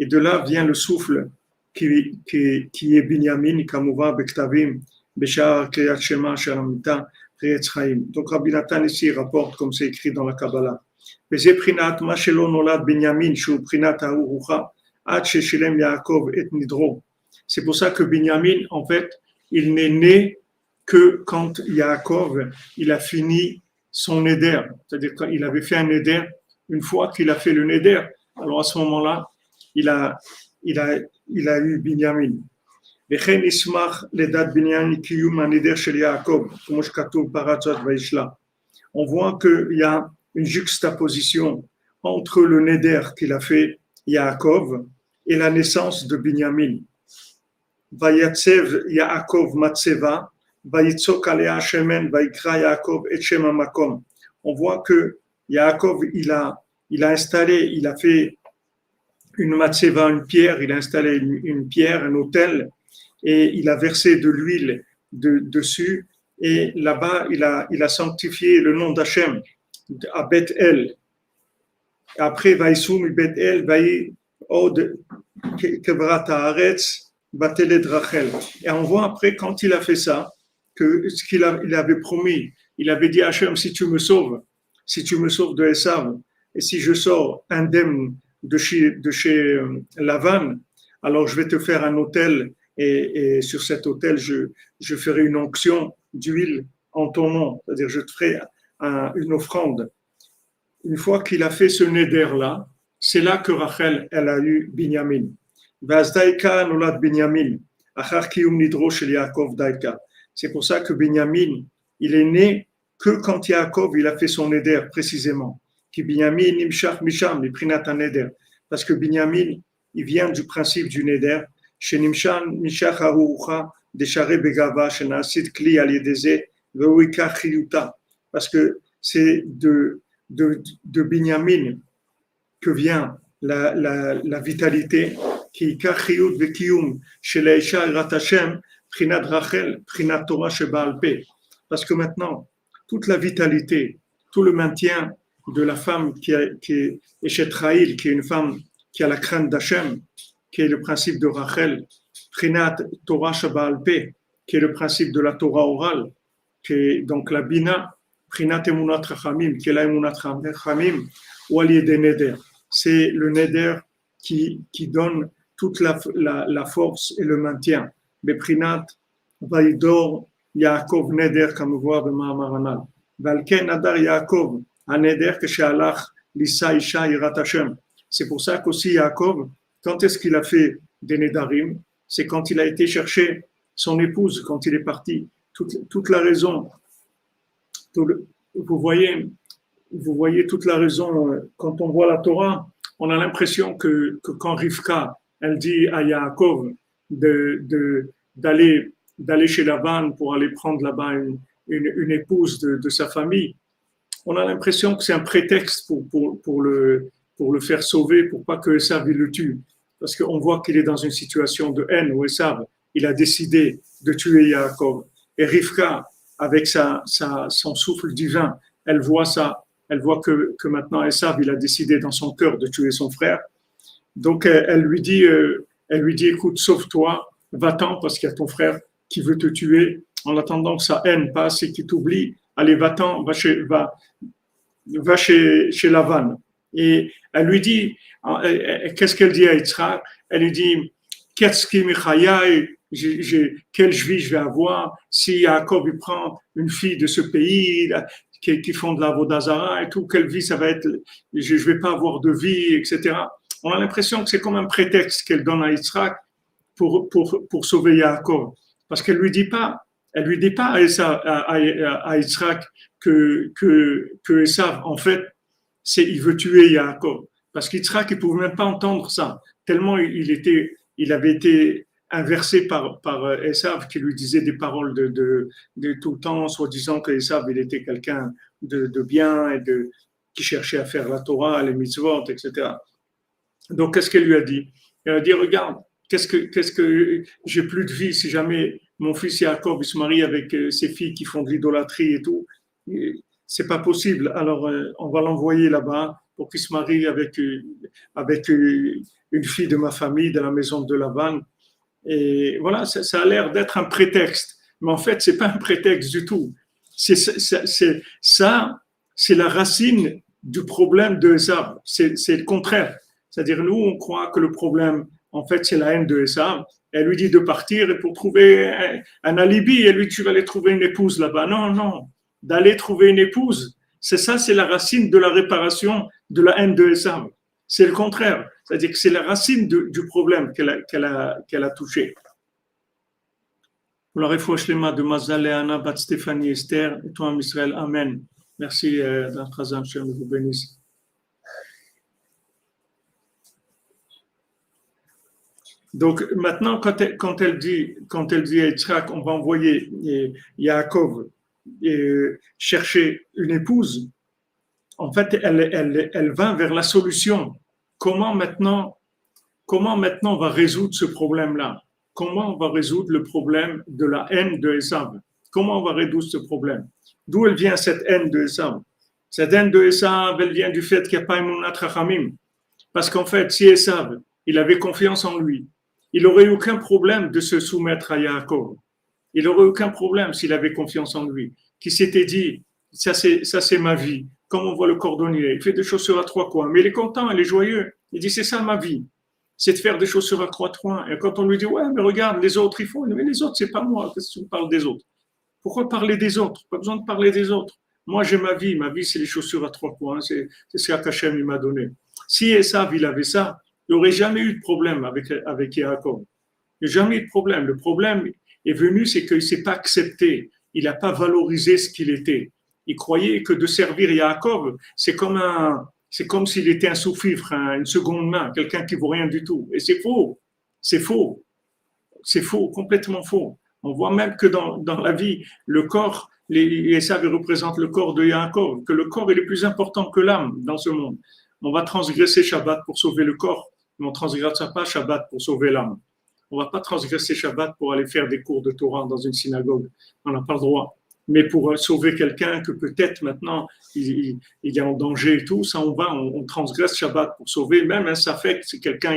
de là vient le souffle qui est Binyamin, Kamouva, Bektavim, Beshar, Kriyat Shema, Shalamita, Kriyat Chaim. Donc Rabbi Nathan ici rapporte, comme c'est écrit dans la Kabbalah. C'est pour ça que Binyamin, en fait, il n'est né que quand Yaakov, il a fini son néder, c'est-à-dire qu'il avait fait un néder, une fois qu'il a fait le néder, alors à ce moment-là, il a eu Binyamin. On voit qu'il y a une juxtaposition entre le néder qu'il a fait Yaakov et la naissance de Binyamin. Vayatsev Yaakov Matseva. On voit que Yaakov, il a installé, il a fait une matseva, une pierre, il a installé une pierre, un autel, et il a versé de l'huile dessus, et là-bas, il a sanctifié le nom d'Hachem à Beth El. Après, Vaïsoum, Beth El, Vaï, Od, Kevrat Haaretz, Bateled Rachel. Et on voit après, quand il a fait ça, que ce qu'il avait promis, il avait dit à Hachem, si tu me sauves de Esav, et si je sors indemne de chez Lavan, alors je vais te faire un autel, et sur cet autel, je ferai une onction d'huile en ton nom, c'est-à-dire je te ferai une offrande. une fois qu'il a fait ce neder-là, c'est là que Rachel, elle a eu Binyamin. Vazdaïka nolad Binyamin. Achar kiyum nidro shel Yaakov daïka. C'est pour ça que Binyamin, il est né que quand Yaakov, il a fait son neder, précisément. Qui Binyamin nimshach misham, miprinat neder. Parce que Binyamin, il vient du principe du neder. Chez Nimshan, mishach harucha, deshare begava, shenasit kli al yedeze, veuika chiyuta. Parce que c'est de Binyamin que vient la vitalité qui kachiyut vekiyum chez l'Aisha Irat Hashem prinat Rachel prinat Torah sheba'al peh. Parce que maintenant toute la vitalité, tout le maintien de la femme qui est Eshet Chayil, qui est une femme qui a la crainte d'Hashem, qui est le principe de Rachel, prinat Torah sheba'al peh, qui est le principe de la Torah orale, qui est donc la Bina, prinat emunat rachamim, qui est la emunat rachamim, ou allié des neder. C'est le neder qui donne toute la force et le maintien. Beprinat vaidor Yaakov neder, comme on voit dans Mahamar Anal. Valken adar Yaakov, un neder que she'alach lisa isha yirat Hashem. C'est pour ça qu'aussi Yaakov, quand est-ce qu'il a fait des nedarim? C'est quand il a été chercher son épouse, quand il est parti. Toute la raison. Vous voyez toute la raison. Quand on voit la Torah, on a l'impression que quand Rivka, elle dit à Yaakov d'aller chez Laban pour aller prendre là-bas une épouse de sa famille, on a l'impression que c'est un prétexte pour le faire sauver, pour pas que Esav le tue. Parce qu'on voit qu'il est dans une situation de haine où Esav, il a décidé de tuer Yaakov. Et Rivka, avec son souffle divin, elle voit ça. Elle voit que maintenant Esav, il a décidé dans son cœur de tuer son frère. Donc elle lui dit, écoute, sauve-toi, va-t'en parce qu'il y a ton frère qui veut te tuer. En attendant que sa haine passe et qu'il t'oublie, allez, va-t'en, va chez Lavan. Et elle lui dit, qu'est-ce qu'elle dit à Yitzhak? Elle lui dit, qu'est-ce qui quelle vie je vais avoir si Yaakov il prend une fille de ce pays qui font de la Vodazara et tout, quelle vie ça va être, je vais pas avoir de vie, etc. On a l'impression que c'est comme un prétexte qu'elle donne à Yitzhak pour sauver Yaakov. Parce qu'elle lui dit pas à Yitzhak que Esav, en fait, il veut tuer Yaakov. Parce qu'Yitzhak, il pouvait même pas entendre ça. Tellement il avait été inversé par Esav qui lui disait des paroles de tout le temps, soi-disant que Esav, il était quelqu'un de bien et qui cherchait à faire la Torah, les mitzvot, etc. Donc, qu'est-ce qu'elle lui a dit? Elle a dit, regarde, qu'est-ce que j'ai plus de vie si jamais mon fils Yaakov il se marie avec ces filles qui font de l'idolâtrie et tout. C'est pas possible. Alors, on va l'envoyer là-bas pour qu'il se marie avec une fille de ma famille, de la maison de Laban. Et voilà, ça a l'air d'être un prétexte. Mais en fait, c'est pas un prétexte du tout. C'est la racine du problème de Esav. C'est le contraire. C'est-à-dire, nous, on croit que le problème, en fait, c'est la haine de Esav. Elle lui dit de partir et pour trouver un alibi. Elle lui dit, tu vas aller trouver une épouse là-bas. Non. D'aller trouver une épouse, c'est la racine de la réparation de la haine de Esav. C'est le contraire. C'est-à-dire que c'est la racine du problème qu'elle a touché. Pour la refouach lema de Mazal et Anna, Bat Stéphanie, Esther, et toi, Israël. Amen. Merci, Dr. je vous bénisse. Donc maintenant, quand elle dit à Yitzhak, on va envoyer Yaakov chercher une épouse, en fait, elle va vers la solution. Comment maintenant on va résoudre ce problème-là? Comment on va résoudre le problème de la haine de Esav? Comment on va résoudre ce problème? D'où elle vient cette haine de Esav? Cette haine de Esav, elle vient du fait qu'il n'y a pas Emunat Rachamim. Parce qu'en fait, si Esav, il avait confiance en lui, il n'aurait aucun problème de se soumettre à Yaakov. Il n'aurait aucun problème s'il avait confiance en lui. Qui s'était dit, ça c'est ma vie. Comme on voit le cordonnier, il fait des chaussures à 3 coins, mais il est content, il est joyeux. Il dit, c'est ça ma vie. C'est de faire des chaussures à 3 coins. Et quand on lui dit, ouais, mais regarde, les autres, ils font. Mais les autres, c'est pas moi. Qu'est-ce que tu me parles des autres? Pourquoi parler des autres? Pas besoin de parler des autres. Moi, j'ai ma vie c'est les chaussures à 3 points, c'est ce qu'Hachem il m'a donné. Si Esav, il avait ça, il n'y aurait jamais eu de problème avec Yaakov. Il n'y a jamais eu de problème. Le problème est venu, c'est qu'il ne s'est pas accepté, il n'a pas valorisé ce qu'il était. Il croyait que de servir Yaakov, c'est comme s'il était un sous-fifre, une seconde main, quelqu'un qui ne vaut rien du tout. Et c'est faux, c'est faux, c'est faux, complètement faux. On voit même que dans la vie, le corps, les sages représentent le corps de Yaakov, que le corps est le plus important que l'âme dans ce monde. On va transgresser Shabbat pour sauver le corps, mais on ne transgressera pas Shabbat pour sauver l'âme. On ne va pas transgresser Shabbat pour aller faire des cours de Torah dans une synagogue. On n'a pas le droit. Mais pour sauver quelqu'un que peut-être maintenant il est en danger et tout, ça on transgresse Shabbat pour sauver. Même un safek, si quelqu'un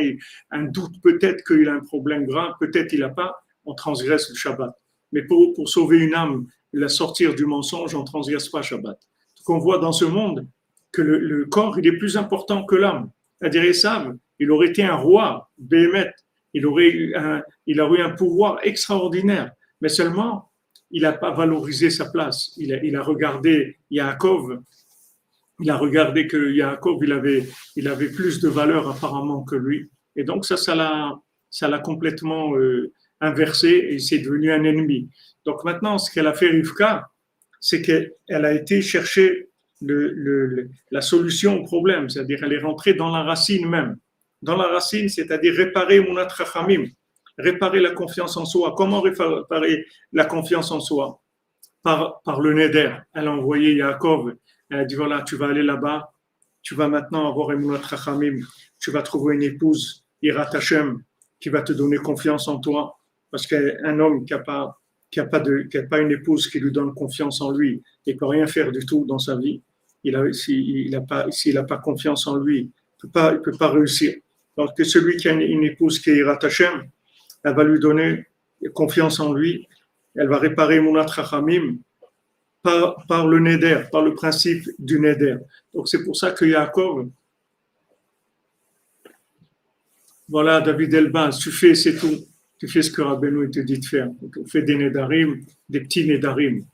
a un doute, peut-être qu'il a un problème grave, peut-être il n'a pas, on transgresse le Shabbat. Mais pour sauver une âme, la sortir du mensonge, on ne transgresse pas Shabbat. Donc on voit dans ce monde que le corps, il est plus important que l'âme. C'est-à-dire, Esav, il aurait été un roi, Béhémet, il aurait eu un pouvoir extraordinaire, mais seulement, il n'a pas valorisé sa place. Il a regardé Yaakov, il a regardé que Yaakov, il avait plus de valeur apparemment que lui. Et donc, ça l'a complètement inversé et c'est devenu un ennemi. Donc maintenant, ce qu'elle a fait Rivka, c'est qu'elle a été chercher la solution au problème, c'est-à-dire elle est rentrée dans la racine même. Dans la racine, c'est-à-dire réparer Munat Chachamim, réparer la confiance en soi. Comment réparer la confiance en soi? Par le Neder. Elle a envoyé Yaakov, elle a dit voilà, tu vas aller là-bas, tu vas maintenant avoir Emunat Chachamim, tu vas trouver une épouse, Hirat Hashem, qui va te donner confiance en toi, parce qu'un homme qui n'a pas une épouse qui lui donne confiance en lui, il ne peut rien faire du tout dans sa vie. S'il n'a pas confiance en lui, il ne peut pas réussir. Donc, que celui qui a une épouse qui est Hirat Hashem, elle va lui donner confiance en lui, elle va réparer Munat Chachamim par le Neder, par le principe du Neder. Donc, c'est pour ça que Yaakov, voilà, David Elbaz, tu fais, c'est tout. Tu fais ce que Rabbeinu te dit de faire. Tu fais des Nedarim, des petits Nedarim,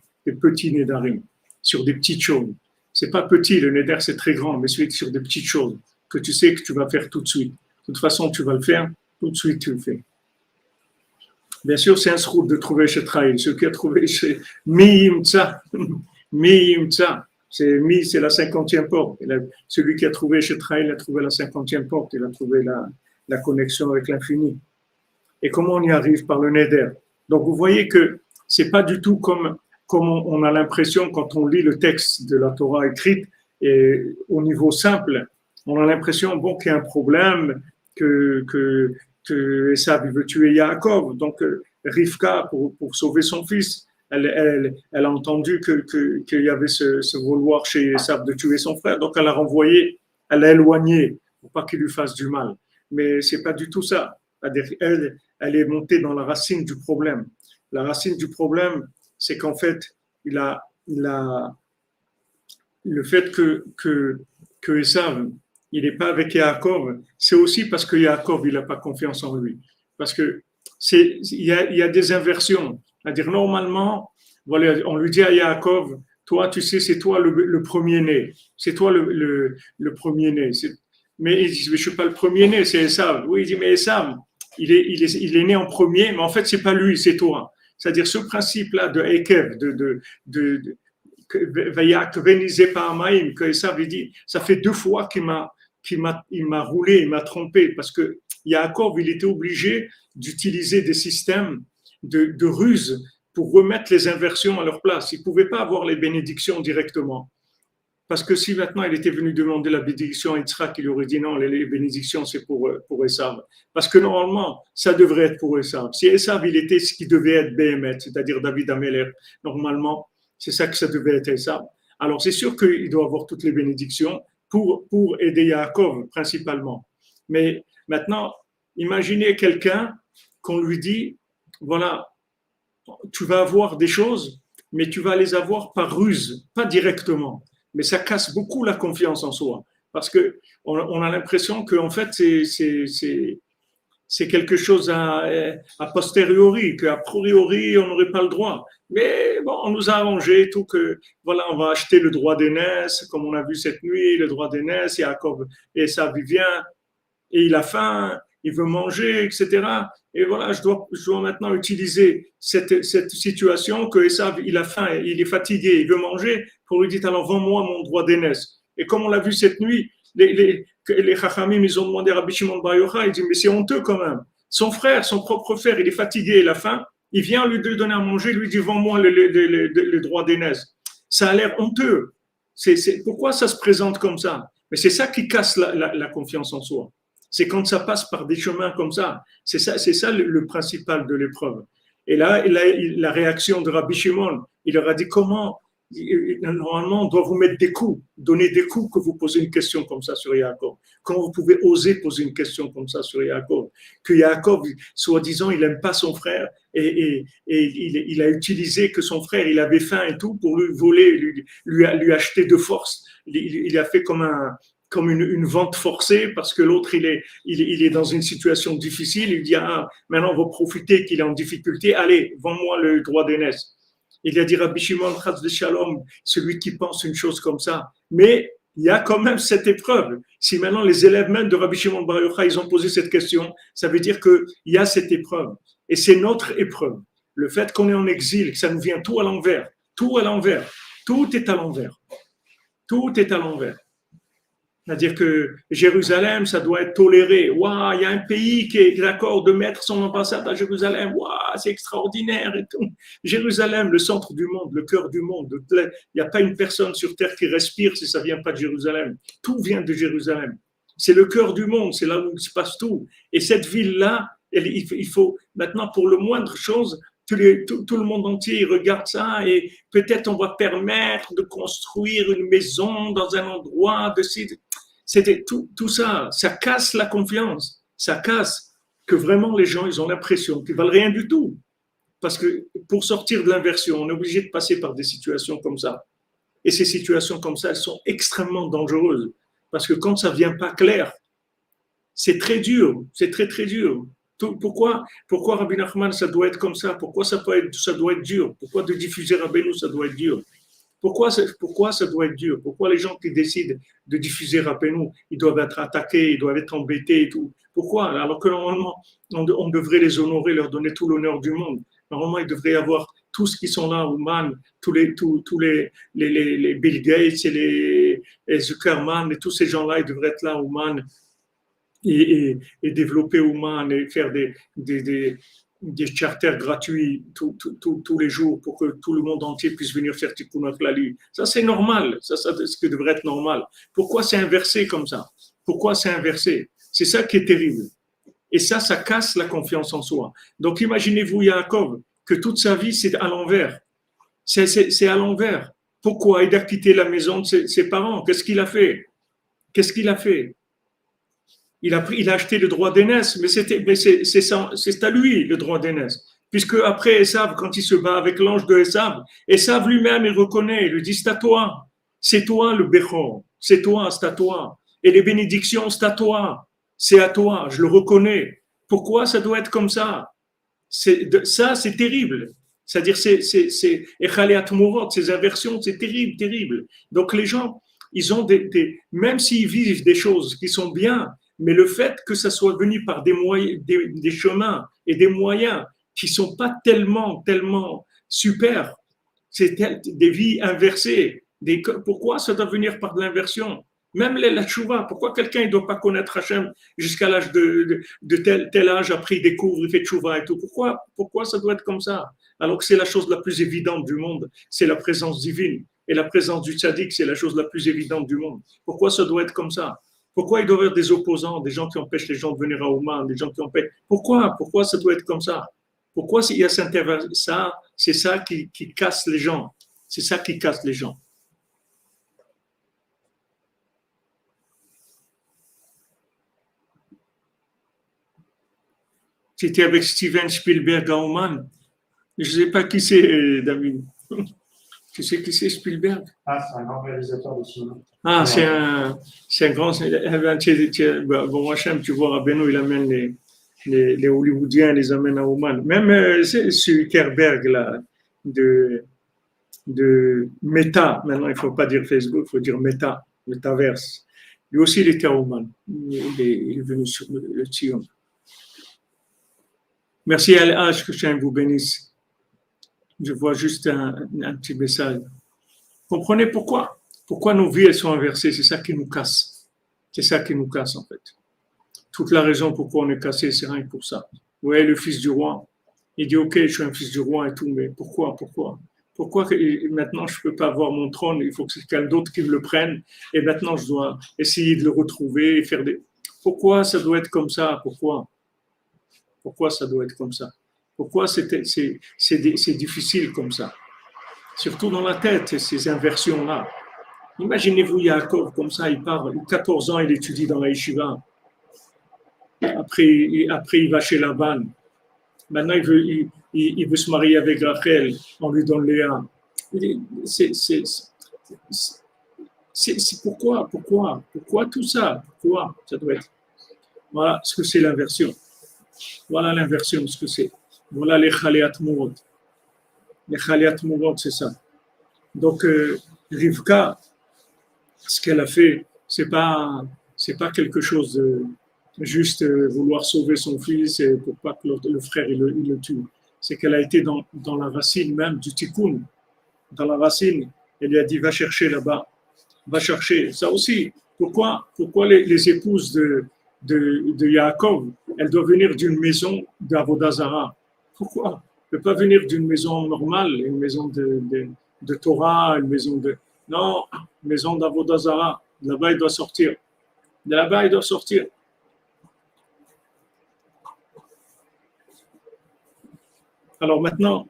sur des petites choses. C'est pas petit, le Neder c'est très grand, mais c'est sur des petites choses que tu sais que tu vas faire tout de suite. De toute façon, tu vas le faire, tout de suite tu le fais. Bien sûr, c'est un srout de trouver chez Traïl. Ce qui a trouvé chez Mi-Yimtsa, c'est la 50e porte. Celui qui a trouvé chez Traïl a trouvé la 50e porte, il a trouvé la connexion avec l'infini. Et comment on y arrive? Par le Neder. Donc vous voyez que c'est pas du tout comme on a l'impression quand on lit le texte de la Torah écrite, et au niveau simple, on a l'impression qu'il y a un problème, que Esav veut tuer Yaakov. Donc Rivka, pour sauver son fils, elle a entendu qu'il y avait ce vouloir chez Esav de tuer son frère. Donc elle l'a renvoyé, elle l'a éloigné pour pas qu'il lui fasse du mal. Mais c'est pas du tout ça. Elle est montée dans la racine du problème. La racine du problème, c'est qu'en fait, le fait que Esav, il n'est pas avec Yaakov, c'est aussi parce que Yaakov, il n'a pas confiance en lui. Parce que il y a des inversions. C'est-à-dire, normalement, voilà, on lui dit à Yaakov, toi, tu sais, c'est toi le premier-né. C'est toi le premier-né. Mais il dit, mais je ne suis pas le premier-né, c'est Esav. Oui, il dit, mais Esav, il est né en premier, mais en fait, ce n'est pas lui, c'est toi. C'est-à-dire, ce principe-là de Ekev, que Esav, il dit, ça fait 2 fois qu'il m'a roulé, il m'a trompé, parce que Yaakov, il était obligé d'utiliser des systèmes de ruse pour remettre les inversions à leur place. Il ne pouvait pas avoir les bénédictions directement. Parce que si maintenant il était venu demander la bénédiction à Yitzhak, il aurait dit non, les bénédictions c'est pour Esav. Parce que normalement, ça devrait être pour Esav. Si Esav, il était ce qui devait être Béhémet, c'est-à-dire David Améler, normalement, c'est ça que ça devait être Esav. Alors c'est sûr qu'il doit avoir toutes les bénédictions pour aider Yaakov principalement. Mais maintenant, imaginez quelqu'un qu'on lui dit, voilà, tu vas avoir des choses, mais tu vas les avoir par ruse, pas directement. Mais ça casse beaucoup la confiance en soi. Parce qu'on a l'impression qu'en fait, c'est quelque chose à posteriori, qu'a priori, on n'aurait pas le droit. Mais bon, on nous a arrangé tout que, voilà, on va acheter le droit d'aînesse, comme on a vu cette nuit, le droit d'aînesse, Jacob et ça vient, et il a faim, il veut manger, etc. Et voilà, je dois maintenant utiliser cette situation que Esav, il a faim, il est fatigué, il veut manger, pour lui dire, alors vends-moi mon droit d'aînesse. Et comme on l'a vu cette nuit, les Chachamim, ils ont demandé à Rabbi Shimon Bar Yochai, ils disent, mais c'est honteux quand même. Son frère, son propre frère, il est fatigué, il a faim, il vient lui donner à manger, lui dit, vends-moi le droit d'aînesse. Ça a l'air honteux. Pourquoi ça se présente comme ça? Mais c'est ça qui casse la confiance en soi. C'est quand ça passe par des chemins comme ça. C'est ça le principal de l'épreuve. Et là, la réaction de Rabbi Shimon, il leur a dit comment, normalement, on doit vous mettre des coups, donner des coups que vous posez une question comme ça sur Yaakov. Comment vous pouvez oser poser une question comme ça sur Yaakov? Que Yaakov, soi-disant, il n'aime pas son frère et il a utilisé que son frère, il avait faim et tout pour lui voler, lui acheter de force. Il a fait comme une vente forcée parce que l'autre, il est dans une situation difficile. Il dit, maintenant, on va profiter qu'il est en difficulté. Allez, vends-moi le droit d'aînesse. Il a dit, Rabbi Shimon, Chas de Shalom, celui qui pense une chose comme ça. Mais il y a quand même cette épreuve. Si maintenant les élèves même de Rabbi Shimon Bar Yochai, ils ont posé cette question, ça veut dire qu'il y a cette épreuve. Et c'est notre épreuve. Le fait qu'on est en exil, que ça nous vient tout à l'envers. Tout à l'envers. Tout est à l'envers. Tout est à l'envers. C'est-à-dire que Jérusalem, ça doit être toléré. Waouh, il y a un pays qui est d'accord de mettre son ambassade à Jérusalem. Waouh, c'est extraordinaire et tout. Jérusalem, le centre du monde, le cœur du monde. Il n'y a pas une personne sur terre qui respire si ça ne vient pas de Jérusalem. Tout vient de Jérusalem. C'est le cœur du monde, c'est là où il se passe tout. Et cette ville-là, il faut maintenant, pour le moindre chose, tout le monde entier regarde ça et peut-être on va permettre de construire une maison dans un endroit de c'était tout ça, ça casse la confiance, ça casse que vraiment les gens ils ont l'impression qu'ils valent rien du tout parce que pour sortir de l'inversion on est obligé de passer par des situations comme ça et ces situations comme ça elles sont extrêmement dangereuses parce que quand ça vient pas clair c'est très dur, c'est très très dur. Pourquoi Rabbi Nachman, ça doit être comme ça? Pourquoi ça doit être dur? Pourquoi de diffuser Rabbeinu, ça doit être dur? Pourquoi ça doit être dur? Pourquoi les gens qui décident de diffuser Rabbeinu, ils doivent être attaqués, ils doivent être embêtés et tout? Pourquoi? Alors que normalement, on devrait les honorer, leur donner tout l'honneur du monde. Normalement, il devrait y avoir tous qui sont là, Ouman, tous les Bill Gates et les Zuckerman et tous ces gens-là, ils devraient être là, Ouman, et développer Ouman et faire des charters gratuits tous les jours pour que tout le monde entier puisse venir faire Tikkun Klali. Ça, c'est normal. Ça, c'est ce qui devrait être normal. Pourquoi c'est inversé comme ça? Pourquoi c'est inversé? C'est ça qui est terrible. Et ça casse la confiance en soi. Donc, imaginez-vous Yaakov, que toute sa vie, c'est à l'envers. C'est à l'envers. Pourquoi il a quitté la maison de ses parents? Qu'est-ce qu'il a fait? Il a acheté le droit d'aînesse, mais c'est à lui le droit d'aînesse. Puisque après Esav, quand il se bat avec l'ange de Esav, Esav lui-même, il reconnaît, il lui dit, c'est à toi le Bechor, c'est à toi. Et les bénédictions, c'est à toi, je le reconnais. Pourquoi ça doit être comme ça? Ça, c'est terrible. C'est-à-dire, c'est Echaleat Morot, ces inversions, c'est terrible, terrible. Donc les gens, ils ont même s'ils vivent des choses qui sont bien, mais le fait que ça soit venu par des chemins et des moyens qui sont pas tellement super, c'est des vies inversées. Pourquoi ça doit venir par de l'inversion? Même la tchouva, pourquoi quelqu'un ne doit pas connaître Hachem jusqu'à l'âge de tel âge, après il découvre, il fait tchouva et tout? Pourquoi ça doit être comme ça? Alors que c'est la chose la plus évidente du monde, c'est la présence divine. Et la présence du tzaddik, c'est la chose la plus évidente du monde. Pourquoi ça doit être comme ça? Pourquoi il doit y avoir des opposants, des gens qui empêchent les gens de venir à Ouman, des gens qui empêchent? Pourquoi ça doit être comme ça? Pourquoi il y a ça? C'est ça qui casse les gens. C'est ça qui casse les gens. C'était avec Steven Spielberg à Ouman. Je ne sais pas qui c'est, David. Tu sais qui c'est Spielberg? C'est un grand réalisateur de cinéma. C'est un grand. Bon, Hachem, tu vois, Rabbeinu, il amène les Hollywoodiens les amènent à Oman. Même c'est Zuckerberg là, de Meta, maintenant il ne faut pas dire Facebook, il faut dire Meta, Metaverse. Lui aussi il était à Oman. Il est venu sur le Tzion. Merci Al-H, que Hachem vous bénisse. Je vois juste un petit message. Comprenez pourquoi? Pourquoi nos vies elles sont inversées? C'est ça qui nous casse. C'est ça qui nous casse en fait. Toute la raison pourquoi on est cassé, c'est rien que pour ça. Vous voyez le fils du roi, il dit ok, je suis un fils du roi et tout, mais pourquoi maintenant je ne peux pas avoir mon trône, il faut que c'est quelqu'un d'autre qui me le prenne, et maintenant je dois essayer de le retrouver et faire des... Pourquoi ça doit être comme ça? Pourquoi ça doit être comme ça? Pourquoi c'est difficile comme ça? Surtout dans la tête, ces inversions-là. Imaginez-vous Yaakov comme ça, il part, 14 ans, il étudie dans la yeshiva. Après il va chez Laban. Maintenant, il veut se marier avec Rachel, on lui donne Léa. C'est pourquoi tout ça? Pourquoi ça doit être? Voilà ce que c'est l'inversion. Voilà l'inversion, ce que c'est. Voilà les Chaliat Mourot. Les Chaliat Mourot, c'est ça. Donc, Rivka, ce qu'elle a fait, c'est pas quelque chose de juste vouloir sauver son fils et pour pas que le frère il le tue. C'est qu'elle a été dans la racine même du tikkun. Dans la racine, elle lui a dit va chercher là-bas, va chercher. Ça aussi, pourquoi les épouses de Yaakov, elles doivent venir d'une maison d'Avodazara? Pourquoi? Elle ne peut pas venir d'une maison normale, une maison de Torah, une maison de... Non, maison d'Avodazara. Là-bas, il doit sortir. De là-bas, il doit sortir. Alors maintenant,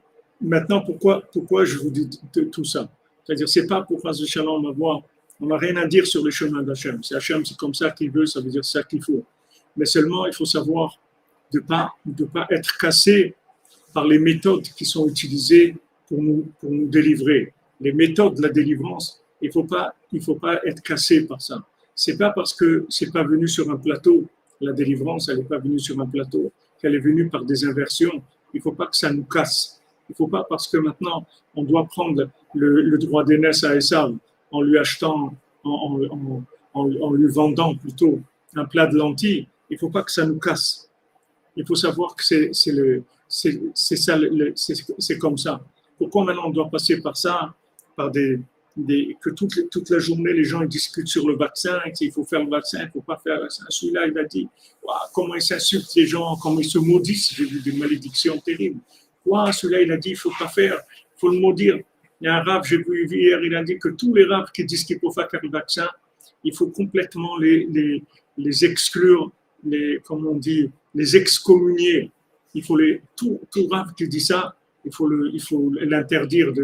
pourquoi je vous dis tout ça? C'est-à-dire, c'est pas pour faire Shalom avoir, on n'a rien à dire sur le chemin d'Hachem. C'est Hachem, c'est comme ça qu'il veut, ça veut dire ça qu'il faut. Mais seulement, il faut savoir de pas être cassé par les méthodes qui sont utilisées pour nous délivrer. Les méthodes de la délivrance, il faut pas être cassé par ça. C'est pas parce que c'est pas venu sur un plateau, la délivrance, elle n'est pas venue sur un plateau, qu'elle est venue par des inversions. Il ne faut pas que ça nous casse. Il ne faut pas parce que maintenant, on doit prendre le droit d'aînesse à Esav en lui achetant, en lui vendant plutôt un plat de lentilles. Il ne faut pas que ça nous casse. Il faut savoir que c'est comme ça. Pourquoi maintenant on doit passer par ça, par que toute la journée les gens ils discutent sur le vaccin, qu'il faut faire le vaccin, il ne faut pas faire le vaccin. Celui-là, il a dit comment ils s'insultent les gens, comment ils se maudissent. J'ai vu des malédictions terribles. Celui-là, il a dit il ne faut pas faire, il faut le maudire. Il y a un rave, j'ai vu hier, il a dit que tous les raves qui disent qu'il faut faire le vaccin, il faut complètement les exclure, comme on dit, les excommunier. Il faut tout rave qui dit ça, il faut l'interdire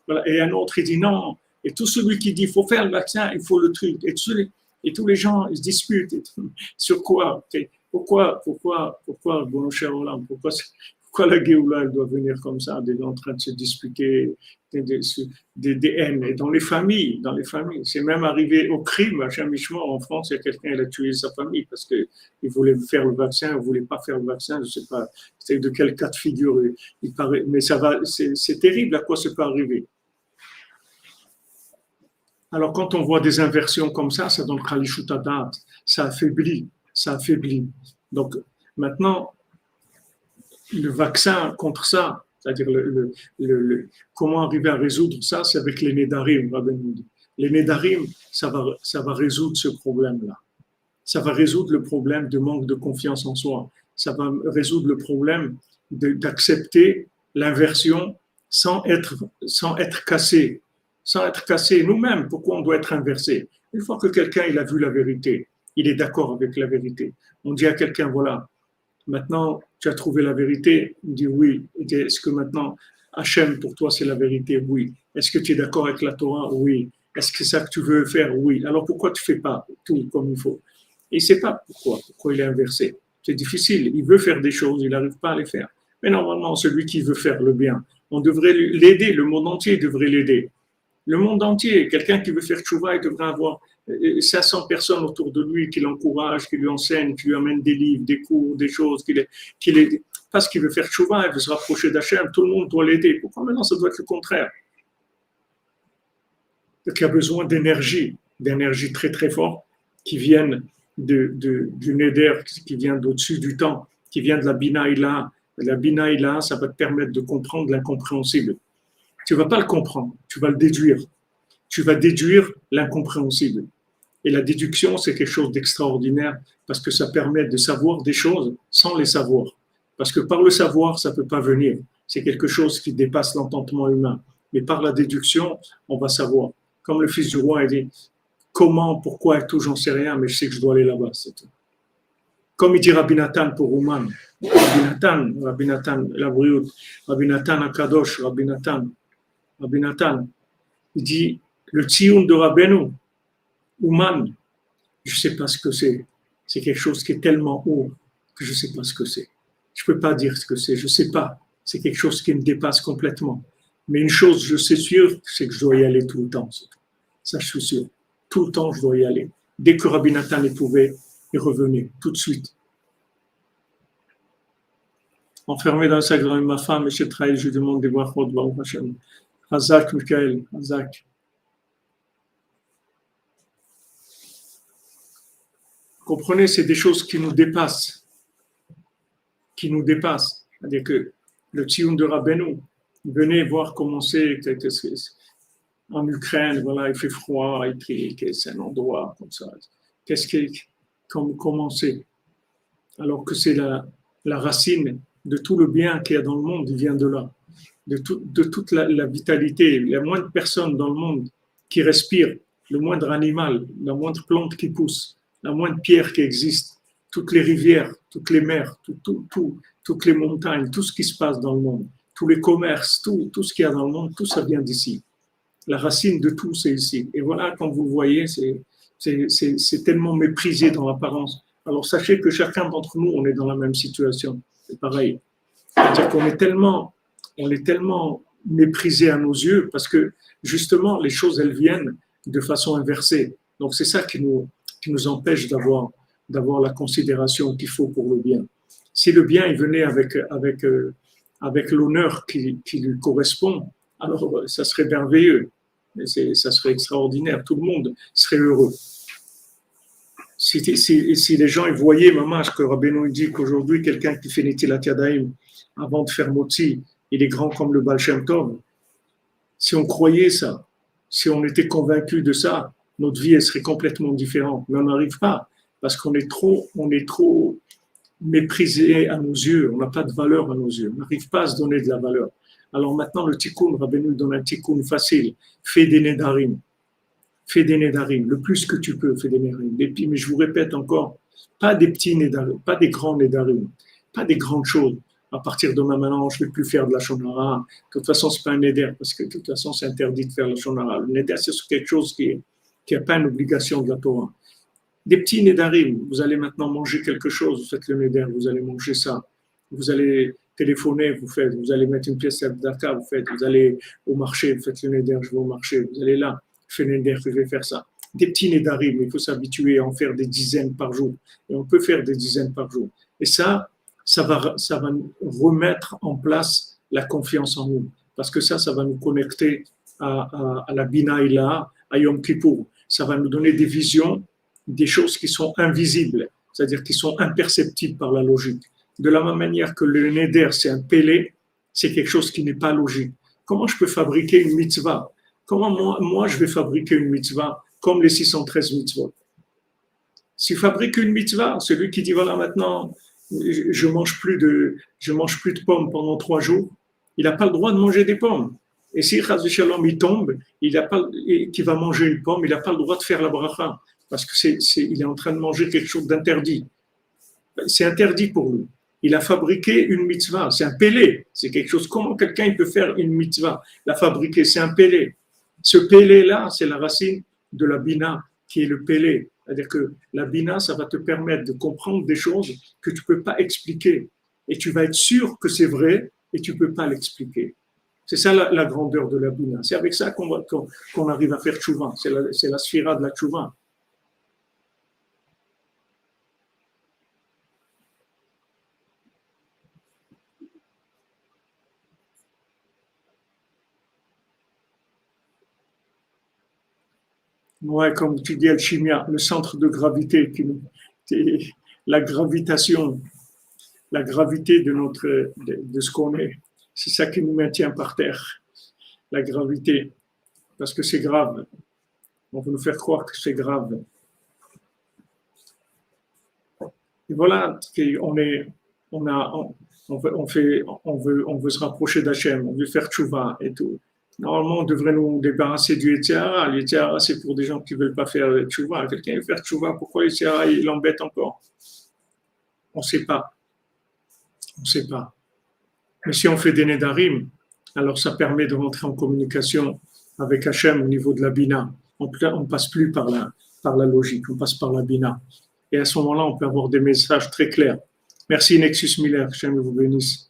voilà. Et un autre, il dit non. Et tout celui qui dit il faut faire le vaccin, il faut le truc. Et tous les gens, ils se disputent. Sur quoi? Pourquoi, bon cher Roland, pourquoi la Géoula, elle doit venir comme ça, des gens en train de se disputer, des haines. Et dans les familles, c'est même arrivé au crime. À Chamishma, en France, il y a quelqu'un qui a tué sa famille parce qu'il voulait faire le vaccin, il ne voulait pas faire le vaccin, je ne sais pas de quel cas de figure il paraît. Mais c'est terrible à quoi ça peut arriver. Alors, quand on voit des inversions comme ça donne Khalishut Adat, ça affaiblit. Donc, maintenant, le vaccin contre ça, c'est-à-dire comment arriver à résoudre ça, c'est avec les Nédarim. Les Nédarim, ça va résoudre ce problème-là. Ça va résoudre le problème de manque de confiance en soi. Ça va résoudre le problème d'accepter l'inversion sans être cassé. Sans être cassé nous-mêmes. Pourquoi on doit être inversé? Une fois que quelqu'un il a vu la vérité, il est d'accord avec la vérité. On dit à quelqu'un, voilà, maintenant tu as trouvé la vérité. Il dit oui. Il dit, est-ce que maintenant Hachem pour toi c'est la vérité? Oui. Est-ce que tu es d'accord avec la Torah? Oui. Est-ce que c'est ça que tu veux faire? Oui. Alors pourquoi tu ne fais pas tout comme il faut? Et il ne sait pas pourquoi il est inversé. C'est difficile. Il veut faire des choses, il n'arrive pas à les faire. Mais normalement, celui qui veut faire le bien, on devrait l'aider. Le monde entier devrait l'aider. Le monde entier, quelqu'un qui veut faire tchouva, il devrait avoir 500 personnes autour de lui qui l'encouragent, qui lui enseignent, qui lui amènent des livres, des cours, des choses, parce qu'il veut faire tchouva, il veut se rapprocher d'Hachem, tout le monde doit l'aider. Pourquoi maintenant ça doit être le contraire? Donc il y a besoin d'énergie très très forte qui viennent du Neder, qui vient d'au-dessus du temps, qui vient de la Bina Ila. La Bina Ila, ça va te permettre de comprendre l'incompréhensible. Tu ne vas pas le comprendre, tu vas le déduire. Tu vas déduire l'incompréhensible. Et la déduction, c'est quelque chose d'extraordinaire parce que ça permet de savoir des choses sans les savoir. Parce que par le savoir, ça ne peut pas venir. C'est quelque chose qui dépasse l'entendement humain. Mais par la déduction, on va savoir. Comme le fils du roi a dit, comment, pourquoi et tout, j'en sais rien, mais je sais que je dois aller là-bas. C'est tout. Comme il dit Rabbi Nathan pour Ouman. Rabbi Nathan, la Briout, Rabbi Nathan Akadosh, Rabbi Nathan, il dit, le tzion de Rabbeinu, Ouman, je ne sais pas ce que c'est. C'est quelque chose qui est tellement haut que je ne sais pas ce que c'est. Je ne peux pas dire ce que c'est, je ne sais pas. C'est quelque chose qui me dépasse complètement. Mais une chose, je sais sûr, c'est que je dois y aller tout le temps. Ça, je suis sûr. Tout le temps, je dois y aller. Dès que Rabbi Nathan y pouvait, il revenait, tout de suite. Enfermé dans le sac de ma femme, et j'ai trahi, je lui demande des brachot, Baruch Hashem. Hazak, Michael, Hazak. Comprenez, c'est des choses qui nous dépassent. C'est-à-dire que le tzion de Rabbeinu, venez voir comment c'est en Ukraine, voilà, il fait froid, c'est un endroit comme ça. Comment c'est? Alors que c'est la racine de tout le bien qu'il y a dans le monde, il vient de là. De toute la vitalité, la moindre personne dans le monde qui respire, le moindre animal, la moindre plante qui pousse, la moindre pierre qui existe, toutes les rivières, toutes les mers, toutes les montagnes, tout ce qui se passe dans le monde, tous les commerces, tout ce qu'il y a dans le monde, tout ça vient d'ici. La racine de tout, c'est ici. Et voilà, comme vous voyez, c'est tellement méprisé dans l'apparence. Alors sachez que chacun d'entre nous, on est dans la même situation. C'est pareil. C'est-à-dire qu'on est tellement méprisé à nos yeux parce que justement, les choses, elles viennent de façon inversée. Donc c'est ça qui nous empêche d'avoir la considération qu'il faut pour le bien. Si le bien il venait avec l'honneur qui lui correspond, alors ça serait merveilleux, ça serait extraordinaire, tout le monde serait heureux. Si les gens ils voyaient, maman, ce que Rabbeinu dit qu'aujourd'hui, quelqu'un qui fait Netilat Yadayim avant de faire Motzi, il est grand comme le Baal Shem Tov. Si on croyait ça, si on était convaincu de ça, notre vie elle serait complètement différente. Mais on n'arrive pas parce qu'on est trop méprisé à nos yeux. On n'a pas de valeur à nos yeux. On n'arrive pas à se donner de la valeur. Alors maintenant, le tikkun, Rabbeinu donne un tikkun facile. Fais des nedarim. Fais des nedarim. Le plus que tu peux, fais des nedarim. Mais je vous répète encore, pas des petits nedarim, pas des grands nedarim, pas des grandes choses. À partir de maintenant, je ne vais plus faire de la shonara. De toute façon, ce n'est pas un neder, parce que de toute façon, c'est interdit de faire la shonara. Le neder, c'est quelque chose qui n'a pas une obligation de la Torah. Des petits nedarim. Vous allez maintenant manger quelque chose, vous faites le neder, vous allez manger ça. Vous allez téléphoner, vous allez mettre une pièce d'aka, vous allez au marché, vous faites le neder, je vais au marché, vous allez là, je fais le neder, je vais faire ça. Des petits nedarim, il faut s'habituer à en faire des dizaines par jour. Et on peut faire des dizaines par jour. Et ça va remettre en place la confiance en nous. Parce que ça va nous connecter à la Bina Ila, à Yom Kippour. Ça va nous donner des visions, des choses qui sont invisibles, c'est-à-dire qui sont imperceptibles par la logique. De la même manière que le neder, c'est un pélé, c'est quelque chose qui n'est pas logique. Comment je peux fabriquer une mitzvah? Comment moi je vais fabriquer une mitzvah comme les 613 mitzvot? Si je fabrique une mitzvah, celui qui dit voilà maintenant, je mange plus de pommes pendant 3 jours, il n'a pas le droit de manger des pommes. Et si Chaz Shalom il tombe, qu'il va manger une pomme, il n'a pas le droit de faire la bracha parce que il est en train de manger quelque chose d'interdit. C'est interdit pour lui. Il a fabriqué une mitzvah, c'est un pélé. C'est quelque chose. Comment quelqu'un il peut faire une mitzvah? La fabriquer, c'est un pélé. Ce pélé-là, c'est la racine de la bina, qui est le pélé. C'est-à-dire que la bina, ça va te permettre de comprendre des choses que tu ne peux pas expliquer. Et tu vas être sûr que c'est vrai et tu ne peux pas l'expliquer. C'est ça la grandeur de la bina. C'est avec ça qu'on arrive à faire tchouva. C'est la sphira de la tchouva. Ouais, comme tu dis, Alchimia, le centre de gravité, la gravitation, la gravité de ce qu'on est. C'est ça qui nous maintient par terre, la gravité, parce que c'est grave. On veut nous faire croire que c'est grave. Et voilà, on veut se rapprocher d'Hachem, on veut faire tchouva et tout. Normalement, on devrait nous débarrasser du Yetziara. Le Yetziara, c'est pour des gens qui ne veulent pas faire tchouva. Quelqu'un veut faire tchouva, pourquoi le Yetziara, il l'embête encore? On ne sait pas. On ne sait pas. Mais si on fait des Nedarim, alors ça permet de rentrer en communication avec Hachem au niveau de la Bina. On ne passe plus par la logique, on passe par la Bina. Et à ce moment-là, on peut avoir des messages très clairs. Merci Nexus Miller, Hachem vous bénisse.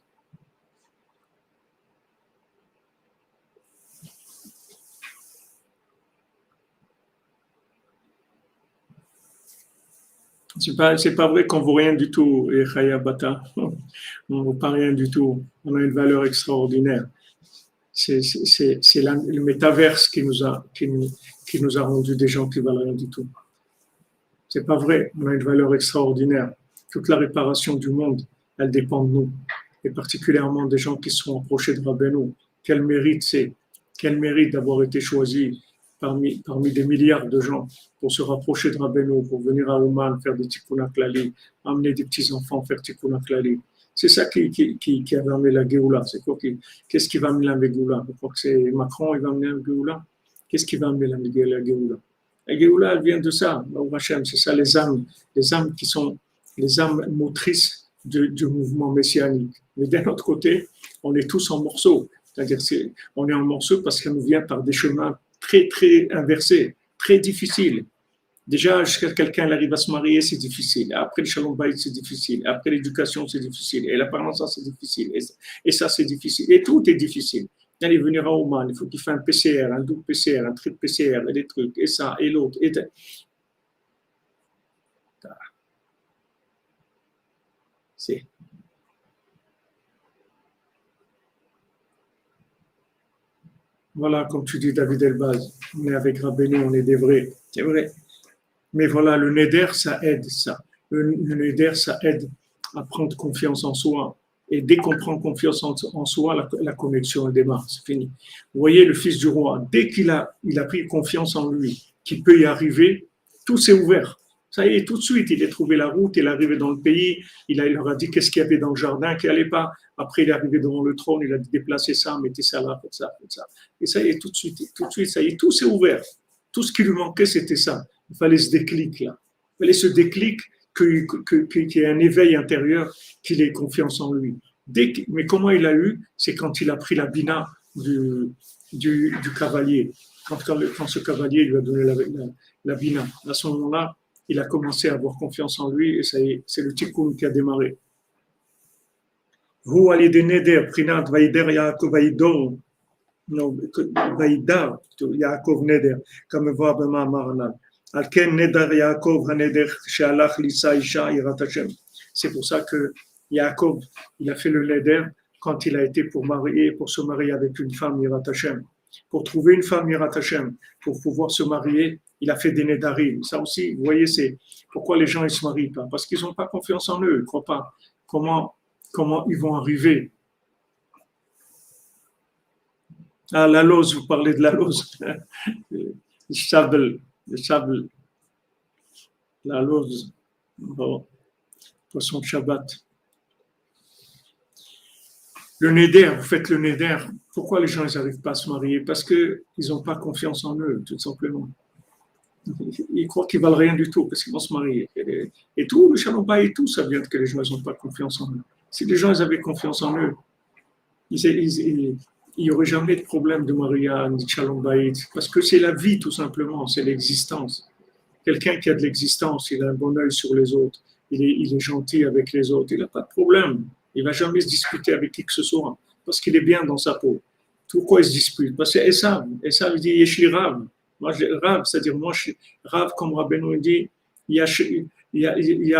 C'est pas vrai qu'on vaut rien du tout, et Chaya Bata. On ne vaut pas rien du tout. On a une valeur extraordinaire. C'est le métaverse qui nous a rendu des gens qui valent rien du tout. C'est pas vrai. On a une valeur extraordinaire. Toute la réparation du monde, elle dépend de nous. Et particulièrement des gens qui sont approchés de Rabbeinu. Quel mérite d'avoir été choisi parmi des milliards de gens pour se rapprocher de Rabbeinu, pour venir à Ouman faire des tikkun klali, amener des petits-enfants faire tikkun klali. C'est ça qui a amené la Géoula. C'est quoi qu'est-ce qui va amener la Géoula? Je crois que c'est Macron qui va amener la Géoula. Qu'est-ce qui va amener la Géoula? La Géoula, elle vient de ça, c'est ça les âmes qui sont les âmes motrices du mouvement messianique. Mais d'un autre côté, on est tous en morceaux. C'est-à-dire on est en morceaux parce qu'elle nous vient par des chemins très, très inversés, très difficiles. Déjà, jusqu'à quelqu'un arrive à se marier, c'est difficile. Après le shalom bayit, c'est difficile. Après l'éducation, c'est difficile. Et l'apparence, c'est difficile. Et ça, c'est difficile. Et tout est difficile. Il allait venir à Oman, il faut qu'il fasse un PCR, un double PCR, un triple PCR, et des trucs, et ça, et l'autre. C'est. Voilà, comme tu dis, David Elbaz, on est avec Rabbeinu, on est des vrais. C'est vrai. Mais voilà, le neder, ça aide, ça. Le neder, ça aide à prendre confiance en soi. Et dès qu'on prend confiance en soi, la connexion elle démarre, c'est fini. Vous voyez, le fils du roi, dès qu'il a pris confiance en lui, qu'il peut y arriver, tout s'est ouvert. Ça y est, tout de suite, il a trouvé la route, il est arrivé dans le pays, il leur a dit qu'est-ce qu'il y avait dans le jardin, qu'il n'allait pas. Après, il est arrivé devant le trône, il a dit déplacez ça, mettez ça là, faites ça, faites ça. Et ça y est, tout de suite, ça y est, tout s'est ouvert. Tout ce qui lui manquait, c'était ça. Il fallait ce déclic là. Il fallait ce déclic qu'il y ait un éveil intérieur, qu'il ait confiance en lui. Mais comment il a eu? C'est quand il a pris la bina du cavalier. Quand ce cavalier lui a donné la bina. À ce moment-là, il a commencé à avoir confiance en lui et ça y est, c'est le tikkun qui a démarré. Vous allez des neder, prinat, vaider, yaakov, vaidor, non, vaidar, yaakov neder, comme voit Bama Maranal. Alken neder Yaakov, neder, shealach lisa isha, yirat Hashem. C'est pour ça que Yaakov, il a fait le neder quand il a été pour se marier avec une femme, yirat Hashem. Pour trouver une femme, yirat Hashem, pour pouvoir se marier, il a fait des nedarim. Ça aussi, vous voyez, c'est pourquoi les gens ne se marient pas. Parce qu'ils n'ont pas confiance en eux. Ils ne croient pas comment ils vont arriver. Ah, la lose, vous parlez de la lose. Le sable, la lose. Bon, poisson de Shabbat. Le neder, vous faites le neder. Pourquoi les gens n'arrivent pas à se marier? Parce qu'ils n'ont pas confiance en eux, tout simplement. Ils croient qu'ils valent rien du tout parce qu'ils vont se marier. Et tout, le shalom bayit et tout, ça vient que les gens n'ont pas confiance en eux. Si les gens avaient confiance en eux, il n'y aurait jamais de problème de mariage, de shalom bayit, parce que c'est la vie tout simplement, c'est l'existence. Quelqu'un qui a de l'existence, il a un bon œil sur les autres, il est gentil avec les autres, il n'a pas de problème. Il ne va jamais se disputer avec qui que ce soit, parce qu'il est bien dans sa peau. Pourquoi il se dispute? Parce que Esav il dit Yeshli Rav. Moi, Rav, c'est-à-dire, moi, je suis Rav, comme Rabbeinu dit, il y a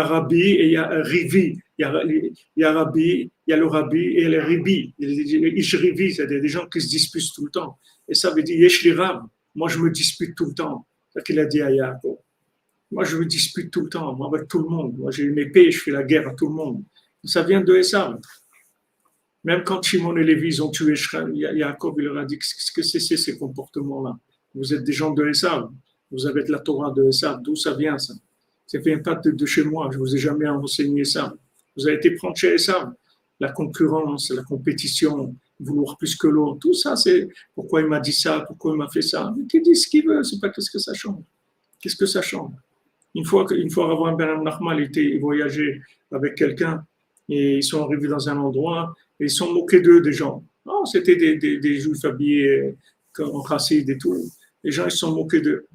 Rabbi et il y a Rivi. Il y a Rabbi, il y a le Rabbi et le Ribi. Ish Rivi, c'est-à-dire des gens qui se disputent tout le temps. Et ça veut dire Yeshli Rav. Moi, je me dispute tout le temps. C'est ce qu'il a dit à Yaakov. Moi, je me dispute tout le temps, moi, avec tout le monde. Moi, j'ai une épée, je fais la guerre à tout le monde. Ça vient de Esav. Même quand Shimon et Lévi ils ont tué Yaakov, il leur a dit qu'est-ce que c'est ces comportements-là? Vous êtes des gens de Esav. Vous avez de la Torah de Esav. D'où ça vient, ça? Ça ne vient pas de chez moi. Je ne vous ai jamais enseigné ça. Vous avez été prendre chez Esav. La concurrence, la compétition, vouloir plus que l'autre. Tout ça, c'est pourquoi il m'a dit ça, pourquoi il m'a fait ça. Mais qu'il dise ce qu'il veut. C'est pas qu'est-ce que ça change. Qu'est-ce que ça change? Une fois Rabban Ben Nachman il voyageait avec quelqu'un et ils sont arrivés dans un endroit et ils sont moqués d'eux, des gens. Oh, c'était des juifs habillés en chassid et tout. Les gens, ils se sont moqués d'eux.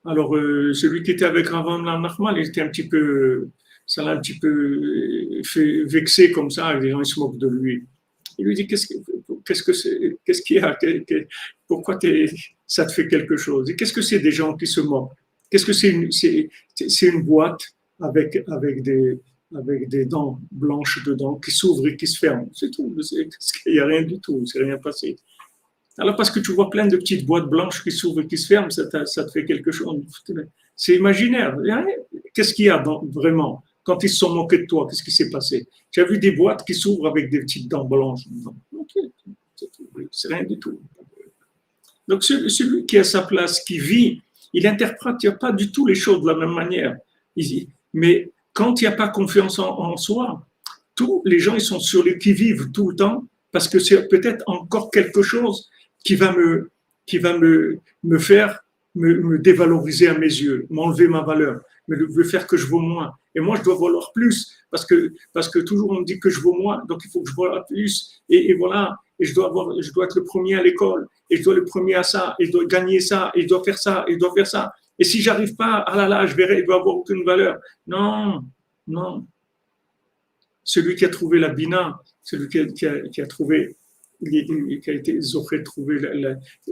Alors, celui qui était avec Rabban Ben Nachman, il était un petit peu, ça l'a un petit peu fait vexer comme ça, et les gens, ils se moquent de lui. Il lui dit, qu'est-ce qu'il y a? Pourquoi ça te fait quelque chose? Et qu'est-ce que c'est des gens qui se moquent? Qu'est-ce que c'est une boîte avec des dents blanches dedans qui s'ouvrent et qui se ferment. C'est tout. Il n'y a rien du tout. C'est rien passé. Alors parce que tu vois plein de petites boîtes blanches qui s'ouvrent et qui se ferment, ça te fait quelque chose. C'est imaginaire. Qu'est-ce qu'il y a vraiment? Quand ils se sont moqués de toi, qu'est-ce qui s'est passé? Tu as vu des boîtes qui s'ouvrent avec des petites dents blanches. C'est rien du tout. Donc celui qui est à sa place, qui vit, il n'interprète pas du tout les choses de la même manière. Mais quand il n'y a pas confiance en soi, tous les gens ils sont sur les qui-vive tout le temps parce que c'est peut-être encore quelque chose qui va me faire me dévaloriser à mes yeux, m'enlever ma valeur, me faire que je vaux moins. Et moi, je dois valoir plus parce que toujours on me dit que je vaux moins, donc il faut que je valoir plus. Et voilà, et je dois être le premier à l'école, et je dois être le premier à ça, et je dois gagner ça, et je dois faire ça, et je dois faire ça. Et si j'arrive pas, ah là là, je verrai, il va avoir aucune valeur. Non, non. Celui qui a trouvé la Bina, celui qui a trouvé, qui a été Zoché de trouver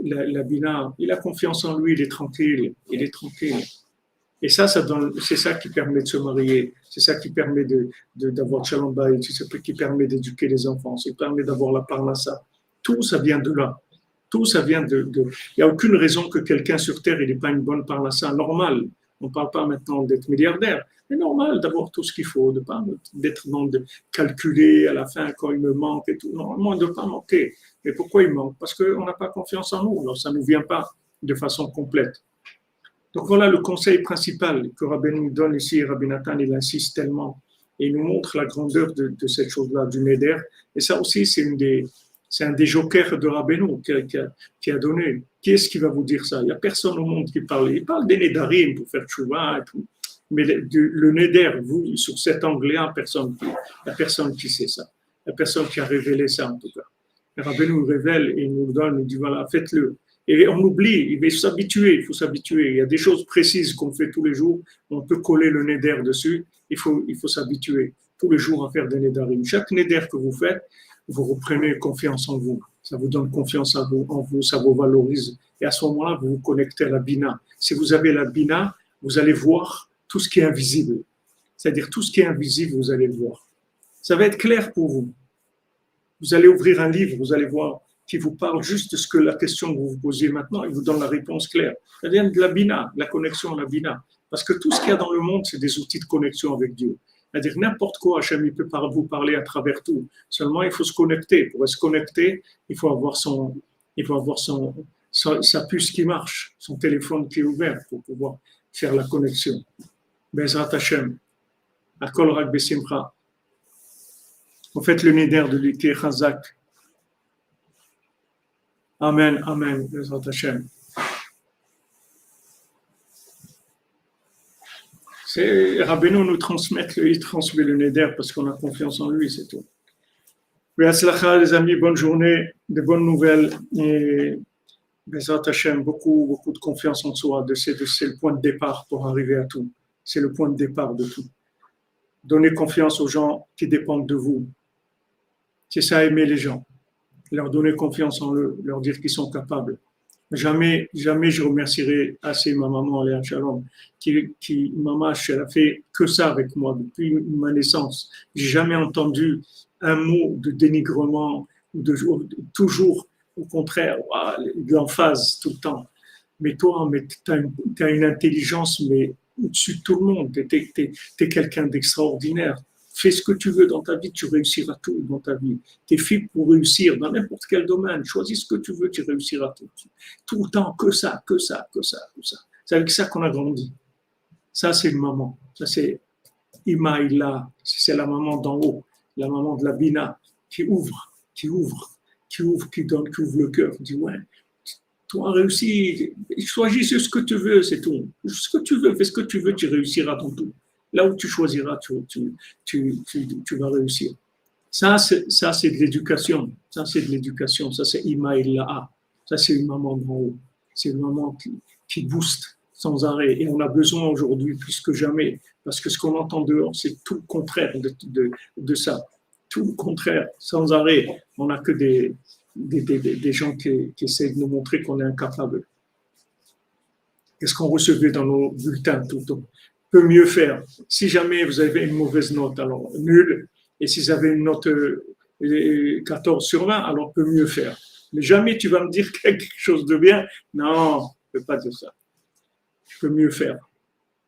la Bina, il a confiance en lui, il est tranquille, Et ça c'est ça qui permet de se marier, c'est ça qui permet d'avoir Shalom Bayit, c'est ça qui permet d'éduquer les enfants, c'est ça qui permet d'avoir la parnassa. Tout ça vient de là. Tout ça vient il n'y a aucune raison que quelqu'un sur Terre n'ait pas une bonne parnassa. Normal. On ne parle pas maintenant d'être milliardaire. C'est normal d'avoir tout ce qu'il faut, d'être dans de calculer à la fin quand il me manque et tout. Normalement, de ne pas manquer. Mais pourquoi il manque? Parce qu'on n'a pas confiance en nous. Alors, ça ne nous vient pas de façon complète. Donc voilà le conseil principal que Rabbi nous donne ici. Rabbi Nathan, il insiste tellement et il nous montre la grandeur de cette chose-là, du Neder. Et ça aussi, c'est un des jokers de Rabbeinu qui a donné. Qui est-ce qui va vous dire ça? Il n'y a personne au monde qui parle. Il parle des Nedarim pour faire tchouva et tout. Mais le Neder, vous, sur cet angle-là, il n'y a personne qui sait ça. Il n'y a personne qui a révélé ça, en tout cas. Et Rabbeinu nous révèle et il nous donne, il dit voilà, faites-le. Et on oublie, il faut s'habituer. Il y a des choses précises qu'on fait tous les jours. On peut coller le Neder dessus. Il faut s'habituer tous les jours à faire des Nedarim. Chaque Neder que vous faites, vous reprenez confiance en vous. Ça vous donne confiance en vous, ça vous valorise. Et à ce moment-là, vous vous connectez à la Bina. Si vous avez la Bina, vous allez voir tout ce qui est invisible. C'est-à-dire tout ce qui est invisible, vous allez le voir. Ça va être clair pour vous. Vous allez ouvrir un livre, vous allez voir qui vous parle juste de ce que la question que vous vous posez maintenant, il vous donne la réponse claire. Ça vient de la Bina, la connexion à la Bina. Parce que tout ce qu'il y a dans le monde, c'est des outils de connexion avec Dieu. C'est-à-dire n'importe quoi, Hachem, il peut vous parler à travers tout. Seulement, il faut se connecter. Pour se connecter, il faut avoir sa puce qui marche, son téléphone qui est ouvert pour pouvoir faire la connexion. Bezrat Hachem, Akol Rak Besimcha. En fait, le Neder de l'Ité Chazak. Amen, amen, Bezrat Hachem. Rabbeinu nous transmet le Neder parce qu'on a confiance en lui, c'est tout. Les amis, bonne journée, de bonnes nouvelles et Bezrat Hashem, beaucoup de confiance en soi. C'est le point de départ pour arriver à tout. C'est le point de départ de tout. Donnez confiance aux gens qui dépendent de vous. C'est ça, aimer les gens. Leur donner confiance en eux, leur dire qu'ils sont capables. Jamais je remercierai assez ma maman, Léa Shalom, maman, elle a fait que ça avec moi depuis ma naissance. J'ai jamais entendu un mot de dénigrement, toujours, au contraire, de l'emphase tout le temps. mais toi, mais t'as une intelligence, mais au-dessus de tout le monde. T'es quelqu'un d'extraordinaire. Fais ce que tu veux dans ta vie, tu réussiras tout dans ta vie. T'es fait pour réussir dans n'importe quel domaine. Choisis ce que tu veux, tu réussiras tout. Tout le temps, que ça, que ça, que ça, que ça. C'est avec ça qu'on a grandi. Ça, c'est une maman. Ça, c'est Imaïla. C'est la maman d'en haut, la maman de la Bina, qui ouvre, qui ouvre, qui ouvre, qui donne, qui ouvre le cœur. Qui dit, ouais, toi, réussis. Choisis ce que tu veux, c'est tout. Ce que tu veux, fais ce que tu veux, tu réussiras dans tout. Là où tu choisiras, tu vas réussir. Ça, c'est de l'éducation. Ça, c'est de l'éducation. Ça, c'est Imaïla. Ça, c'est une maman d'en haut. C'est une maman qui booste sans arrêt. Et on a besoin aujourd'hui plus que jamais, parce que ce qu'on entend dehors, c'est tout le contraire de ça. Tout le contraire, sans arrêt. On n'a que des gens qui essaient de nous montrer qu'on est incapable. Qu'est-ce qu'on recevait dans nos bulletins tout le temps? Peut mieux faire. Si jamais vous avez une mauvaise note, alors nul. Et si vous avez une note 14 sur 20, alors peut mieux faire. Mais jamais tu vas me dire quelque chose de bien. Non, je ne peux pas dire ça. Je peux mieux faire.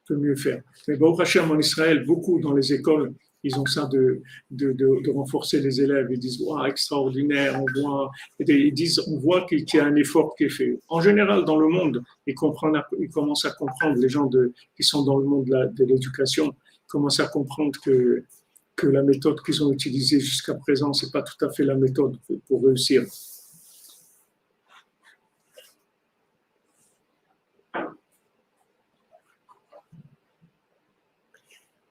Je peux mieux faire. Mais Baruch Hashem en Israël, beaucoup dans les écoles, ils ont ça de renforcer les élèves. Ils disent, wow, extraordinaire, on voit qu'il y a un effort qui est fait. En général, dans le monde, ils commencent à comprendre, les gens qui sont dans le monde de l'éducation, commencent à comprendre que la méthode qu'ils ont utilisée jusqu'à présent, ce n'est pas tout à fait la méthode pour réussir.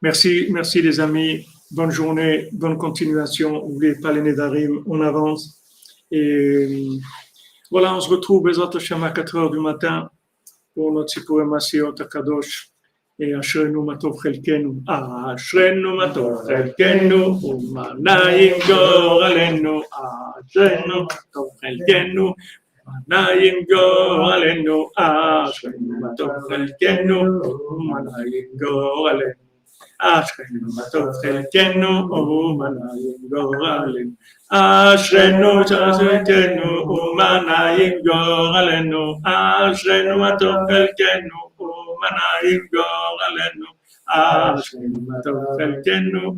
Merci les amis. Bonne journée, bonne continuation. N'oubliez pas les Nedarim, on avance. Et voilà, on se retrouve Bezrat Hashem à 4h du matin pour notre Sipurim Masiyot Akadosh. Et Ashrenu Matov Chelkenu, Ashrenu Matov Chelkenu, Umanayim Goralenu, Ashrenu Matov Chelkenu, Umanayim Goralenu, Ashrenu Matov Chelkenu, Umanayim Goralenu. Ashrenu matov chelkenu umanayim goralenu. Ashrenu chelkenu umanayim goralenu. Ashrenu matov chelkenu umanayim goralenu. Ashrenu matov chelkenu.